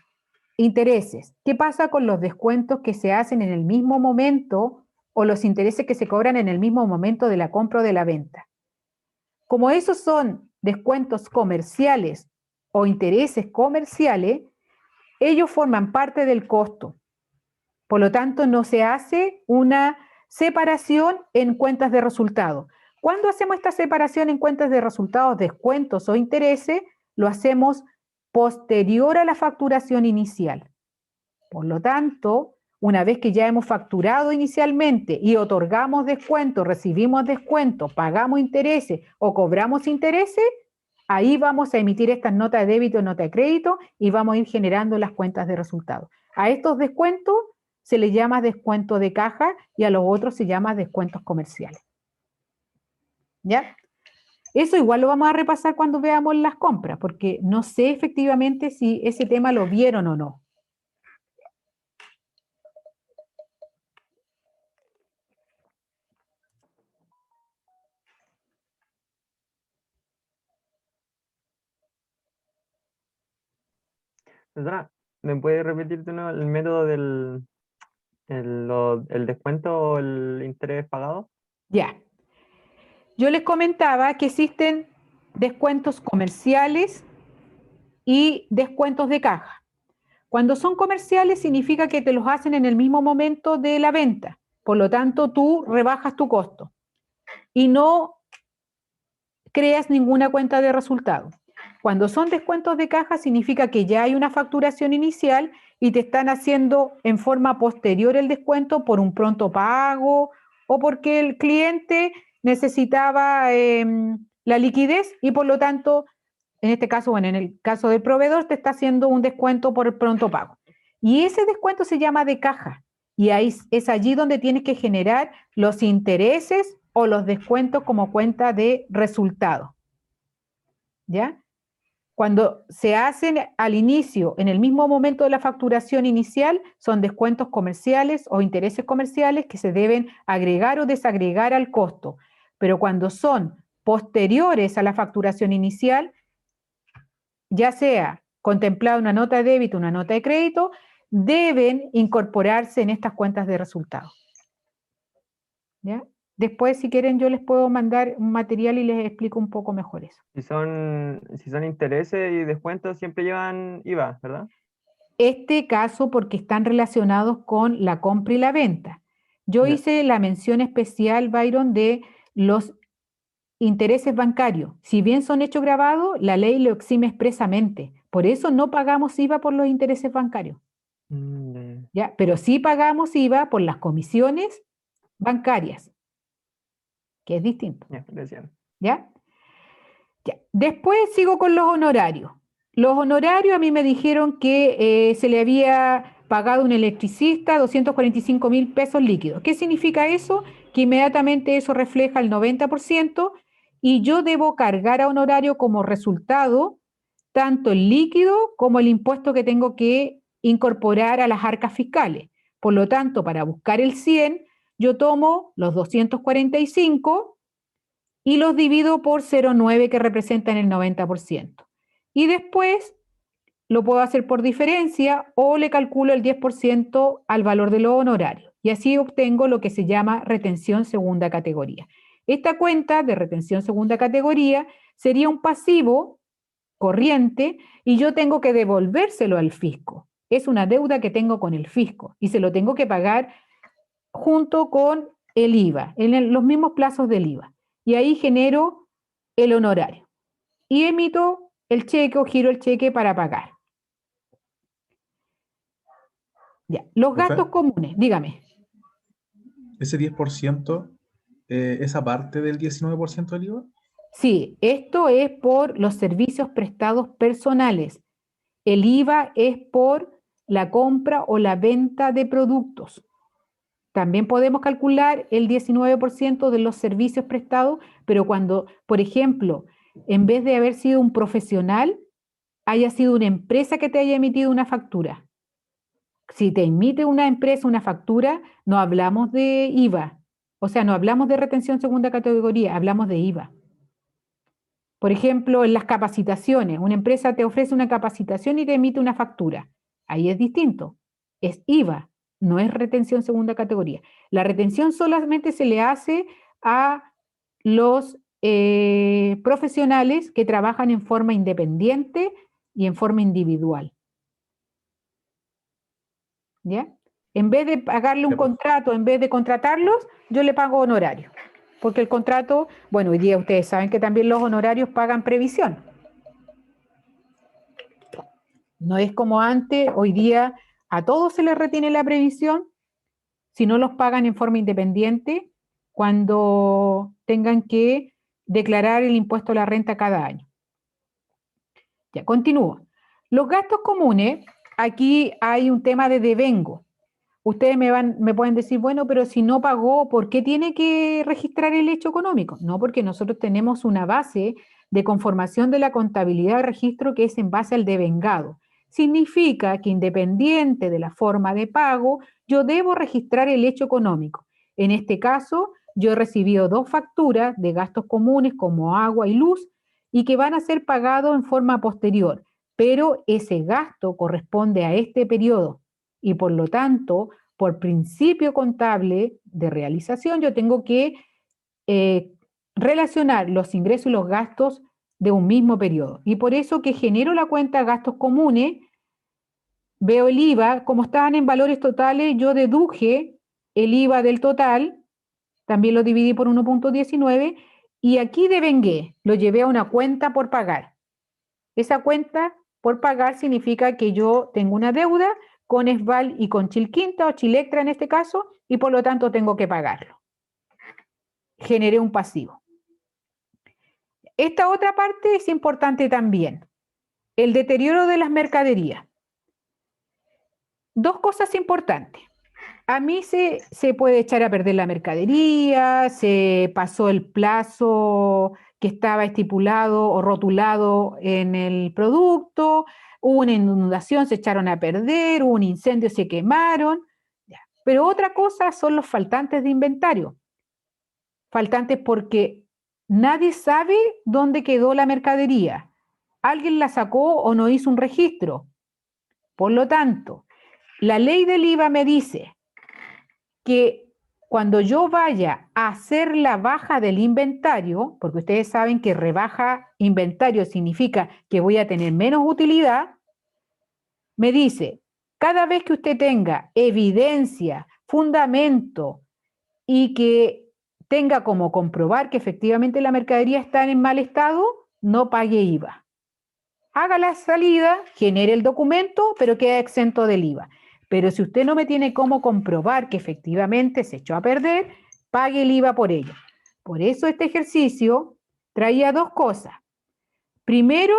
intereses, ¿qué pasa con los descuentos que se hacen en el mismo momento o los intereses que se cobran en el mismo momento de la compra o de la venta? Como esos son descuentos comerciales o intereses comerciales, ellos forman parte del costo. Por lo tanto, no se hace una separación en cuentas de resultados. Cuando hacemos esta separación en cuentas de resultados, descuentos o intereses, lo hacemos posterior a la facturación inicial. Por lo tanto, una vez que ya hemos facturado inicialmente y otorgamos descuentos, recibimos descuentos, pagamos intereses o cobramos intereses, ahí vamos a emitir estas notas de débito y nota de crédito y vamos a ir generando las cuentas de resultados. A estos descuentos se les llama descuento de caja y a los otros se llama descuentos comerciales. ¿Ya? Eso igual lo vamos a repasar cuando veamos las compras, porque no sé efectivamente si ese tema lo vieron o no. Sandra, ¿me puede repetir de nuevo el método del el descuento o el interés pagado? Ya. Yo les comentaba que existen descuentos comerciales y descuentos de caja. Cuando son comerciales significa que te los hacen en el mismo momento de la venta. Por lo tanto, tú rebajas tu costo y no creas ninguna cuenta de resultado. Cuando son descuentos de caja significa que ya hay una facturación inicial y te están haciendo en forma posterior el descuento por un pronto pago o porque el cliente necesitaba la liquidez y por lo tanto, en este caso, bueno, en el caso del proveedor te está haciendo un descuento por el pronto pago. Y ese descuento se llama de caja y ahí es allí donde tienes que generar los intereses o los descuentos como cuenta de resultado. ¿Ya? Cuando se hacen al inicio, en el mismo momento de la facturación inicial, son descuentos comerciales o intereses comerciales que se deben agregar o desagregar al costo. Pero cuando son posteriores a la facturación inicial, ya sea contemplada una nota de débito o una nota de crédito, deben incorporarse en estas cuentas de resultados. ¿Ya? Después, si quieren, yo les puedo mandar un material y les explico un poco mejor eso. Si son intereses y descuentos, siempre llevan IVA, ¿verdad? Este caso porque están relacionados con la compra y la venta. Yo Ya. hice la mención especial, Byron, de los intereses bancarios. Si bien son hechos grabados, la ley lo exime expresamente. Por eso no pagamos IVA por los intereses bancarios. ¿Ya? Pero sí pagamos IVA por las comisiones, bancarias, que es distinto. Ya, decían. ¿Ya? Ya. Después sigo con los honorarios. Los honorarios a mí me dijeron que se le había pagado a un electricista 245.000 pesos líquidos. ¿Qué significa eso? Que inmediatamente eso refleja el 90% y yo debo cargar a honorario como resultado tanto el líquido como el impuesto que tengo que incorporar a las arcas fiscales. Por lo tanto, para buscar el 100, yo tomo los 245 y los divido por 0,9 que representan el 90%. Y después lo puedo hacer por diferencia o le calculo el 10% al valor de los honorarios. Y así obtengo lo que se llama retención segunda categoría. Esta cuenta de retención segunda categoría sería un pasivo corriente y yo tengo que devolvérselo al fisco. Es una deuda que tengo con el fisco y se lo tengo que pagar junto con el IVA, en los mismos plazos del IVA. Y ahí genero el honorario. Y emito el cheque o giro el cheque para pagar. Ya. Los Profe, gastos comunes, dígame. ese 10%, ¿es aparte del 19% del IVA? Sí, esto es por los servicios prestados personales. El IVA es por la compra o la venta de productos. También podemos calcular el 19% de los servicios prestados, pero cuando, por ejemplo, en vez de haber sido un profesional, haya sido una empresa que te haya emitido una factura. Si te emite una empresa una factura, no hablamos de IVA. O sea, no hablamos de retención segunda categoría, hablamos de IVA. Por ejemplo, en las capacitaciones, una empresa te ofrece una capacitación y te emite una factura. Ahí es distinto. Es IVA, no es retención segunda categoría. La retención solamente se le hace a los profesionales que trabajan en forma independiente y en forma individual. ¿Ya? En vez de pagarle un contrato, en vez de contratarlos, yo le pago honorario. Porque el contrato, bueno, hoy día ustedes saben que también los honorarios pagan previsión. No es como antes, hoy día a todos se les retiene la previsión si no los pagan en forma independiente cuando tengan que declarar el impuesto a la renta cada año. Ya, continúo. Los gastos comunes, aquí hay un tema de devengo. Ustedes me pueden decir, bueno, pero si no pagó, ¿por qué tiene que registrar el hecho económico? No, porque nosotros tenemos una base de conformación de la contabilidad de registro que es en base al devengado. Significa que independiente de la forma de pago, yo debo registrar el hecho económico. En este caso, yo he recibido 2 facturas de gastos comunes como agua y luz y que van a ser pagados en forma posterior, pero ese gasto corresponde a este periodo. Y por lo tanto, por principio contable de realización, yo tengo que relacionar los ingresos y los gastos de un mismo periodo. Y por eso que genero la cuenta gastos comunes, veo el IVA, como estaban en valores totales, yo deduje el IVA del total, también lo dividí por 1.19, y aquí devengué, lo llevé a una cuenta por pagar. Esa cuenta por pagar significa que yo tengo una deuda con Esval y con Chilquinta o Chilectra en este caso, y por lo tanto tengo que pagarlo. Generé un pasivo. Esta otra parte es importante también, el deterioro de las mercaderías. 2 cosas importantes. A mí se puede echar a perder la mercadería, se pasó el plazo que estaba estipulado o rotulado en el producto, hubo una inundación, se echaron a perder, hubo un incendio, se quemaron. Pero otra cosa son los faltantes de inventario. Faltantes porque nadie sabe dónde quedó la mercadería. Alguien la sacó o no hizo un registro. Por lo tanto, la ley del IVA me dice que cuando yo vaya a hacer la baja del inventario, porque ustedes saben que rebaja inventario significa que voy a tener menos utilidad, me dice, cada vez que usted tenga evidencia, fundamento y que tenga como comprobar que efectivamente la mercadería está en mal estado, no pague IVA. Haga la salida, genere el documento, pero queda exento del IVA. Pero si usted no me tiene cómo comprobar que efectivamente se echó a perder, pague el IVA por ella. Por eso este ejercicio traía dos cosas. Primero,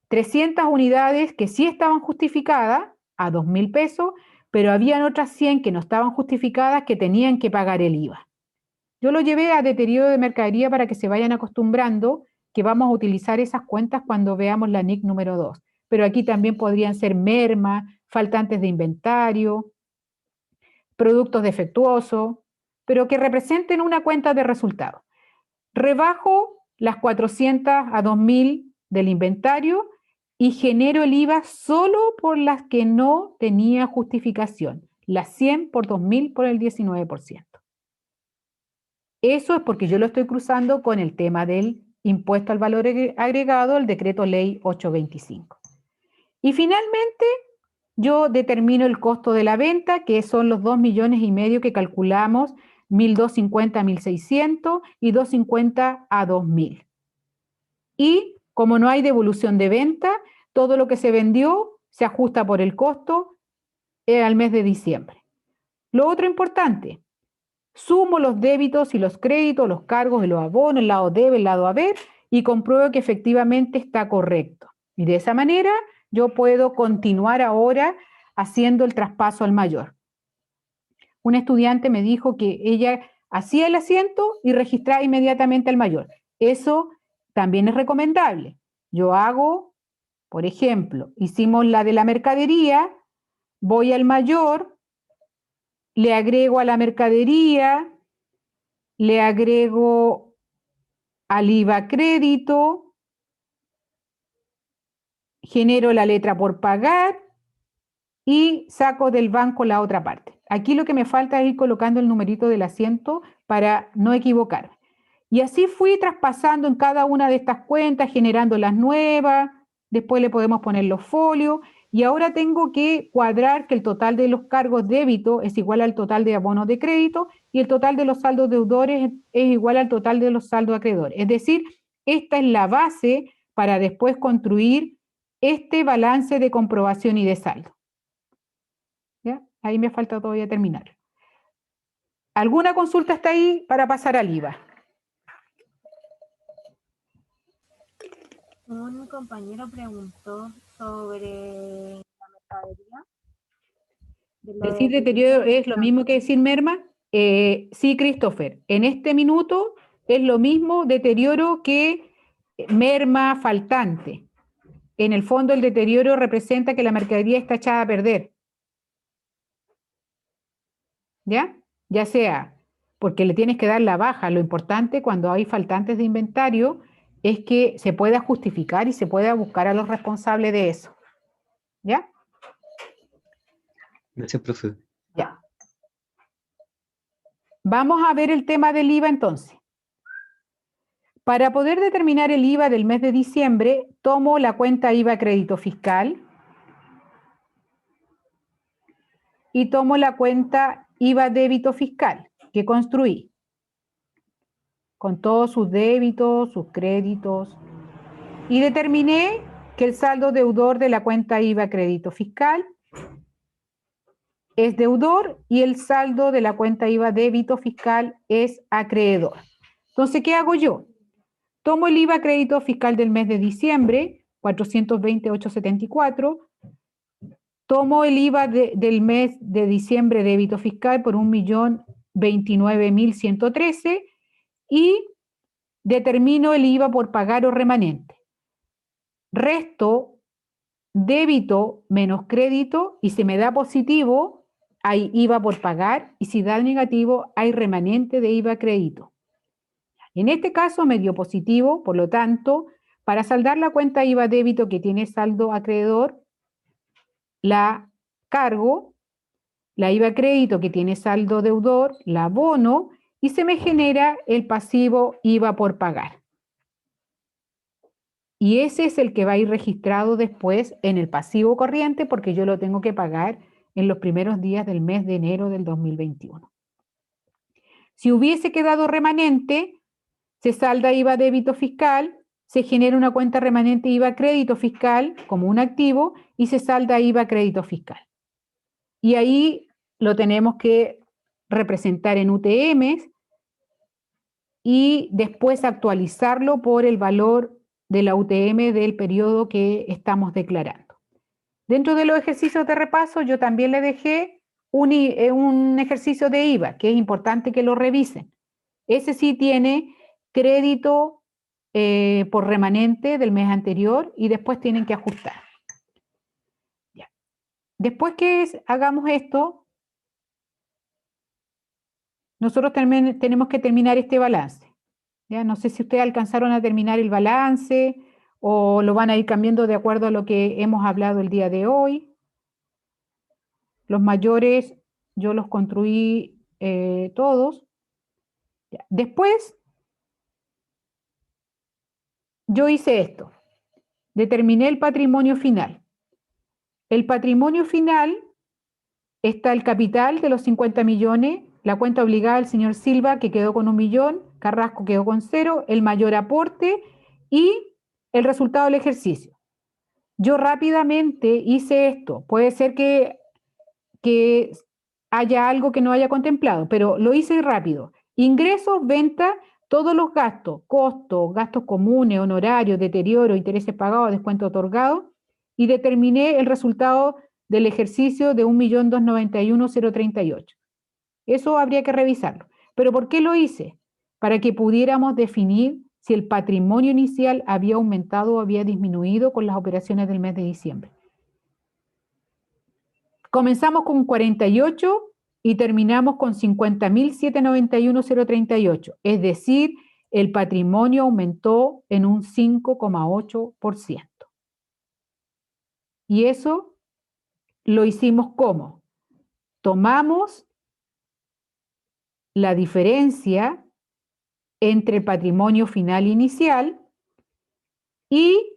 300 unidades que sí estaban justificadas a 2.000 pesos, pero habían otras 100 que no estaban justificadas que tenían que pagar el IVA. Yo lo llevé a deterioro de mercadería para que se vayan acostumbrando que vamos a utilizar esas cuentas cuando veamos la NIC número 2. Pero aquí también podrían ser merma, faltantes de inventario, productos defectuosos, pero que representen una cuenta de resultados. Rebajo las 400 a 2.000 del inventario y genero el IVA solo por las que no tenía justificación. Las 100 por 2.000 por el 19%. Eso es porque yo lo estoy cruzando con el tema del impuesto al valor agregado, el decreto ley 825. Y finalmente, yo determino el costo de la venta, que son los 2,5 millones que calculamos, 1.250 a 1.600 y 250 a 2.000. Y como no hay devolución de venta, todo lo que se vendió se ajusta por el costo al mes de diciembre. Lo otro importante, sumo los débitos y los créditos, los cargos y los abonos, el lado debe, el lado haber, y compruebo que efectivamente está correcto. Y de esa manera yo puedo continuar ahora haciendo el traspaso al mayor. Un estudiante me dijo que ella hacía el asiento y registraba inmediatamente al mayor. Eso también es recomendable. Yo hago, por ejemplo, hicimos la de la mercadería, voy al mayor, le agrego a la mercadería, le agrego al IVA crédito, genero la letra por pagar y saco del banco la otra parte. Aquí lo que me falta es ir colocando el numerito del asiento para no equivocarme. Y así fui traspasando en cada una de estas cuentas, generando las nuevas, después le podemos poner los folios, y ahora tengo que cuadrar que el total de los cargos débito es igual al total de abonos de crédito y el total de los saldos deudores es igual al total de los saldos acreedores. Es decir, esta es la base para después construir este balance de comprobación y de saldo. ¿Ya? Ahí me falta todavía terminar. ¿Alguna consulta hasta ahí para pasar al IVA? Un compañero preguntó sobre la mercadería. Decir deterioro es lo mismo que decir merma. Sí, Christopher, en este minuto es lo mismo deterioro que merma faltante. En el fondo el deterioro representa que la mercadería está echada a perder. ¿Ya? Ya sea porque le tienes que dar la baja. Lo importante cuando hay faltantes de inventario es que se pueda justificar y se pueda buscar a los responsables de eso. ¿Ya? Gracias, profe. Ya. Vamos a ver el tema del IVA entonces. Para poder determinar el IVA del mes de diciembre, tomo la cuenta IVA crédito fiscal y tomo la cuenta IVA débito fiscal que construí, con todos sus débitos, sus créditos, y determiné que el saldo deudor de la cuenta IVA crédito fiscal es deudor y el saldo de la cuenta IVA débito fiscal es acreedor. Entonces, ¿qué hago yo? Tomo el IVA crédito fiscal del mes de diciembre, 420,874. Tomo el IVA del mes de diciembre débito fiscal por 1.029.113 y determino el IVA por pagar o remanente. Resto débito menos crédito y si me da positivo hay IVA por pagar y si da negativo hay remanente de IVA crédito. En este caso me dio positivo, por lo tanto, para saldar la cuenta IVA débito que tiene saldo acreedor, la cargo, la IVA crédito que tiene saldo deudor, la abono y se me genera el pasivo IVA por pagar. Y ese es el que va a ir registrado después en el pasivo corriente porque yo lo tengo que pagar en los primeros días del mes de enero del 2021. Si hubiese quedado remanente, se salda IVA débito fiscal, se genera una cuenta remanente IVA crédito fiscal como un activo y se salda IVA crédito fiscal. Y ahí lo tenemos que representar en UTMs y después actualizarlo por el valor de la UTM del periodo que estamos declarando. Dentro de los ejercicios de repaso, yo también le dejé un ejercicio de IVA, que es importante que lo revisen. Ese sí tiene crédito por remanente del mes anterior y después tienen que ajustar. Ya. Después que hagamos esto, nosotros también tenemos que terminar este balance. ¿Ya? No sé si ustedes alcanzaron a terminar el balance o lo van a ir cambiando de acuerdo a lo que hemos hablado el día de hoy. Los mayores yo los construí todos. Ya. Después yo hice esto. Determiné el patrimonio final. El patrimonio final está el capital de los 50 millones, la cuenta obligada del señor Silva, que quedó con 1 millón, Carrasco quedó con 0, el mayor aporte y el resultado del ejercicio. Yo rápidamente hice esto. Puede ser que haya algo que no haya contemplado, pero lo hice rápido. Ingresos, venta, todos los gastos, costos, gastos comunes, honorarios, deterioro, intereses pagados, descuento otorgado, y determiné el resultado del ejercicio de 1.291.038. Eso habría que revisarlo. ¿Pero por qué lo hice? Para que pudiéramos definir si el patrimonio inicial había aumentado o había disminuido con las operaciones del mes de diciembre. Comenzamos con 48 y terminamos con 50.791.038. Es decir, el patrimonio aumentó en un 5,8%. Y eso lo hicimos ¿cómo? Tomamos la diferencia entre el patrimonio final inicial y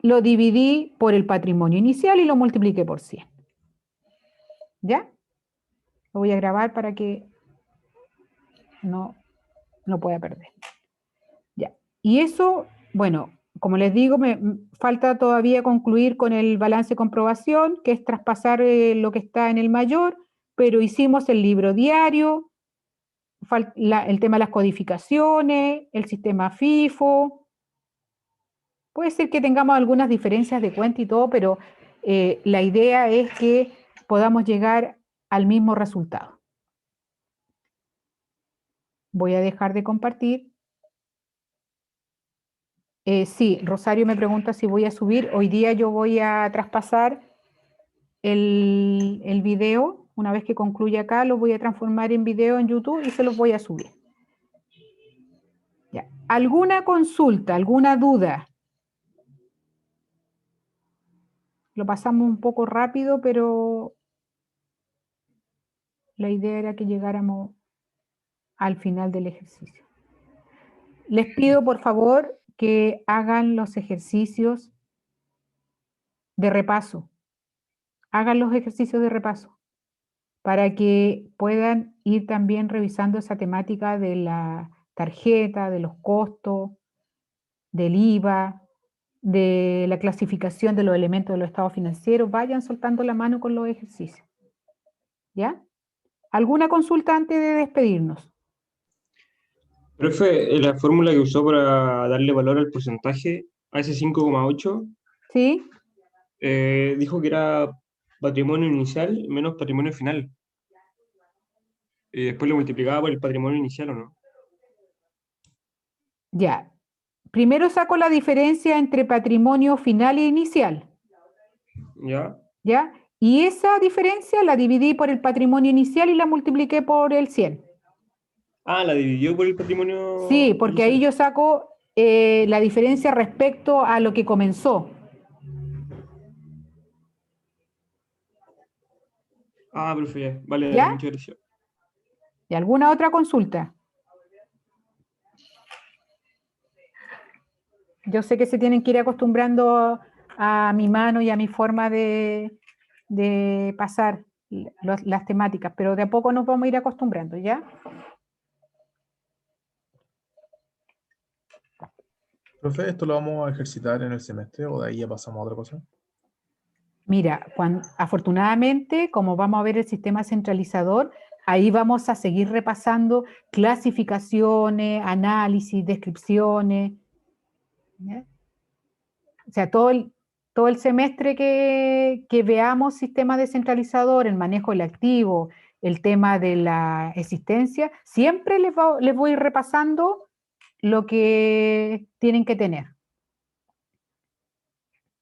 lo dividí por el patrimonio inicial y lo multipliqué por 100. ¿Ya? Lo voy a grabar para que no pueda perder. Ya. Y eso, bueno, como les digo, me falta todavía concluir con el balance de comprobación, que es traspasar lo que está en el mayor, pero hicimos el libro diario, el tema de las codificaciones, el sistema FIFO. Puede ser que tengamos algunas diferencias de cuenta y todo, pero la idea es que podamos llegar al mismo resultado. Voy a dejar de compartir. Sí, Rosario me pregunta si voy a subir. Hoy día yo voy a traspasar el video. Una vez que concluya acá, lo voy a transformar en video en YouTube y se los voy a subir. Ya. ¿Alguna consulta, alguna duda? Lo pasamos un poco rápido, pero la idea era que llegáramos al final del ejercicio. Les pido, por favor, que hagan los ejercicios de repaso. Hagan los ejercicios de repaso para que puedan ir también revisando esa temática de la tarjeta, de los costos, del IVA, de la clasificación de los elementos de los estados financieros. Vayan soltando la mano con los ejercicios. ¿Ya? ¿Alguna consulta antes de despedirnos? Profe, la fórmula que usó para darle valor al porcentaje, a ese 5,8, ¿Sí? dijo que era patrimonio inicial menos patrimonio final. Y después lo multiplicaba por el patrimonio inicial, ¿o no? Ya. Primero saco la diferencia entre patrimonio final e inicial. ¿Ya? ¿Ya? Y esa diferencia la dividí por el patrimonio inicial y la multipliqué por el 100. Ah, la dividió por el patrimonio. Sí, porque ahí inicial. yo saco la diferencia respecto a lo que comenzó. Ah, profe, ya. Vale, ¿Ya? muchas gracias. ¿Y alguna otra consulta? Yo sé que se tienen que ir acostumbrando a mi mano y a mi forma de pasar las temáticas, pero de a poco nos vamos a ir acostumbrando, ¿ya? Profe, ¿esto lo vamos a ejercitar en el semestre o de ahí ya pasamos a otra cosa? Mira, afortunadamente, como vamos a ver el sistema centralizador, Ahí vamos a seguir repasando clasificaciones, análisis, descripciones, ¿ya? O sea, todo el semestre que veamos sistema descentralizador, el manejo del activo, el tema de la existencia, siempre les voy repasando lo que tienen que tener.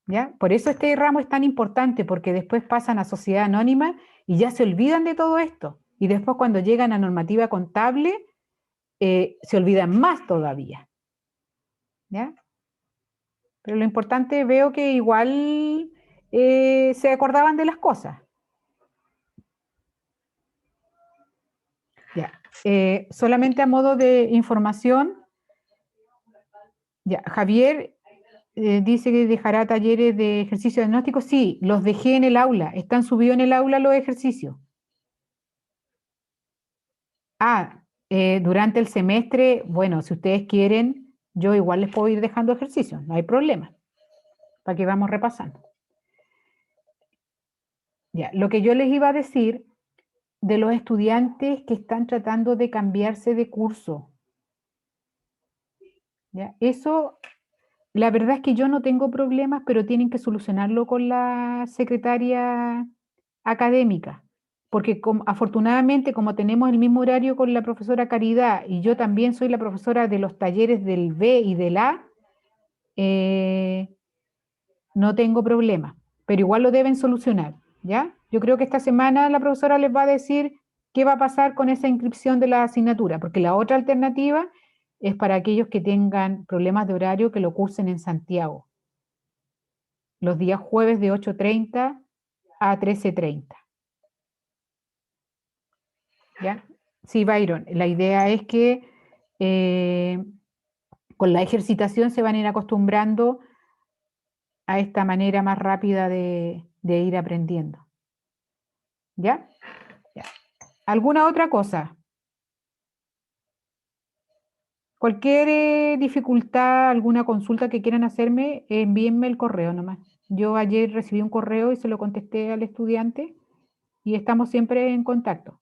¿Ya? Por eso este ramo es tan importante, porque después pasan a sociedad anónima y ya se olvidan de todo esto. Y después cuando llegan a normativa contable, se olvidan más todavía. ¿Ya? Pero lo importante, veo que igual se acordaban de las cosas. Ya. Solamente a modo de información, ya, Javier dice que dejará talleres de ejercicio diagnóstico. Sí, los dejé en el aula, están subidos en el aula los ejercicios. Durante el semestre, bueno, si ustedes quieren, yo igual les puedo ir dejando ejercicios, no hay problema, para que vamos repasando. Ya, lo que yo les iba a decir de los estudiantes que están tratando de cambiarse de curso. ¿Ya? Eso, la verdad es que yo no tengo problemas, pero tienen que solucionarlo con la secretaria académica, porque afortunadamente como tenemos el mismo horario con la profesora Caridad y yo también soy la profesora de los talleres del B y del A, no tengo problema, pero igual lo deben solucionar, ¿ya? Yo creo que esta semana la profesora les va a decir qué va a pasar con esa inscripción de la asignatura, porque la otra alternativa es para aquellos que tengan problemas de horario que lo cursen en Santiago, los días jueves de 8:30 a 13:30. ¿Ya? Sí, Byron, la idea es que con la ejercitación se van a ir acostumbrando a esta manera más rápida de ir aprendiendo. ¿Ya? Ya. ¿Alguna otra cosa? Cualquier dificultad, alguna consulta que quieran hacerme, envíenme el correo nomás. Yo ayer recibí un correo y se lo contesté al estudiante y estamos siempre en contacto.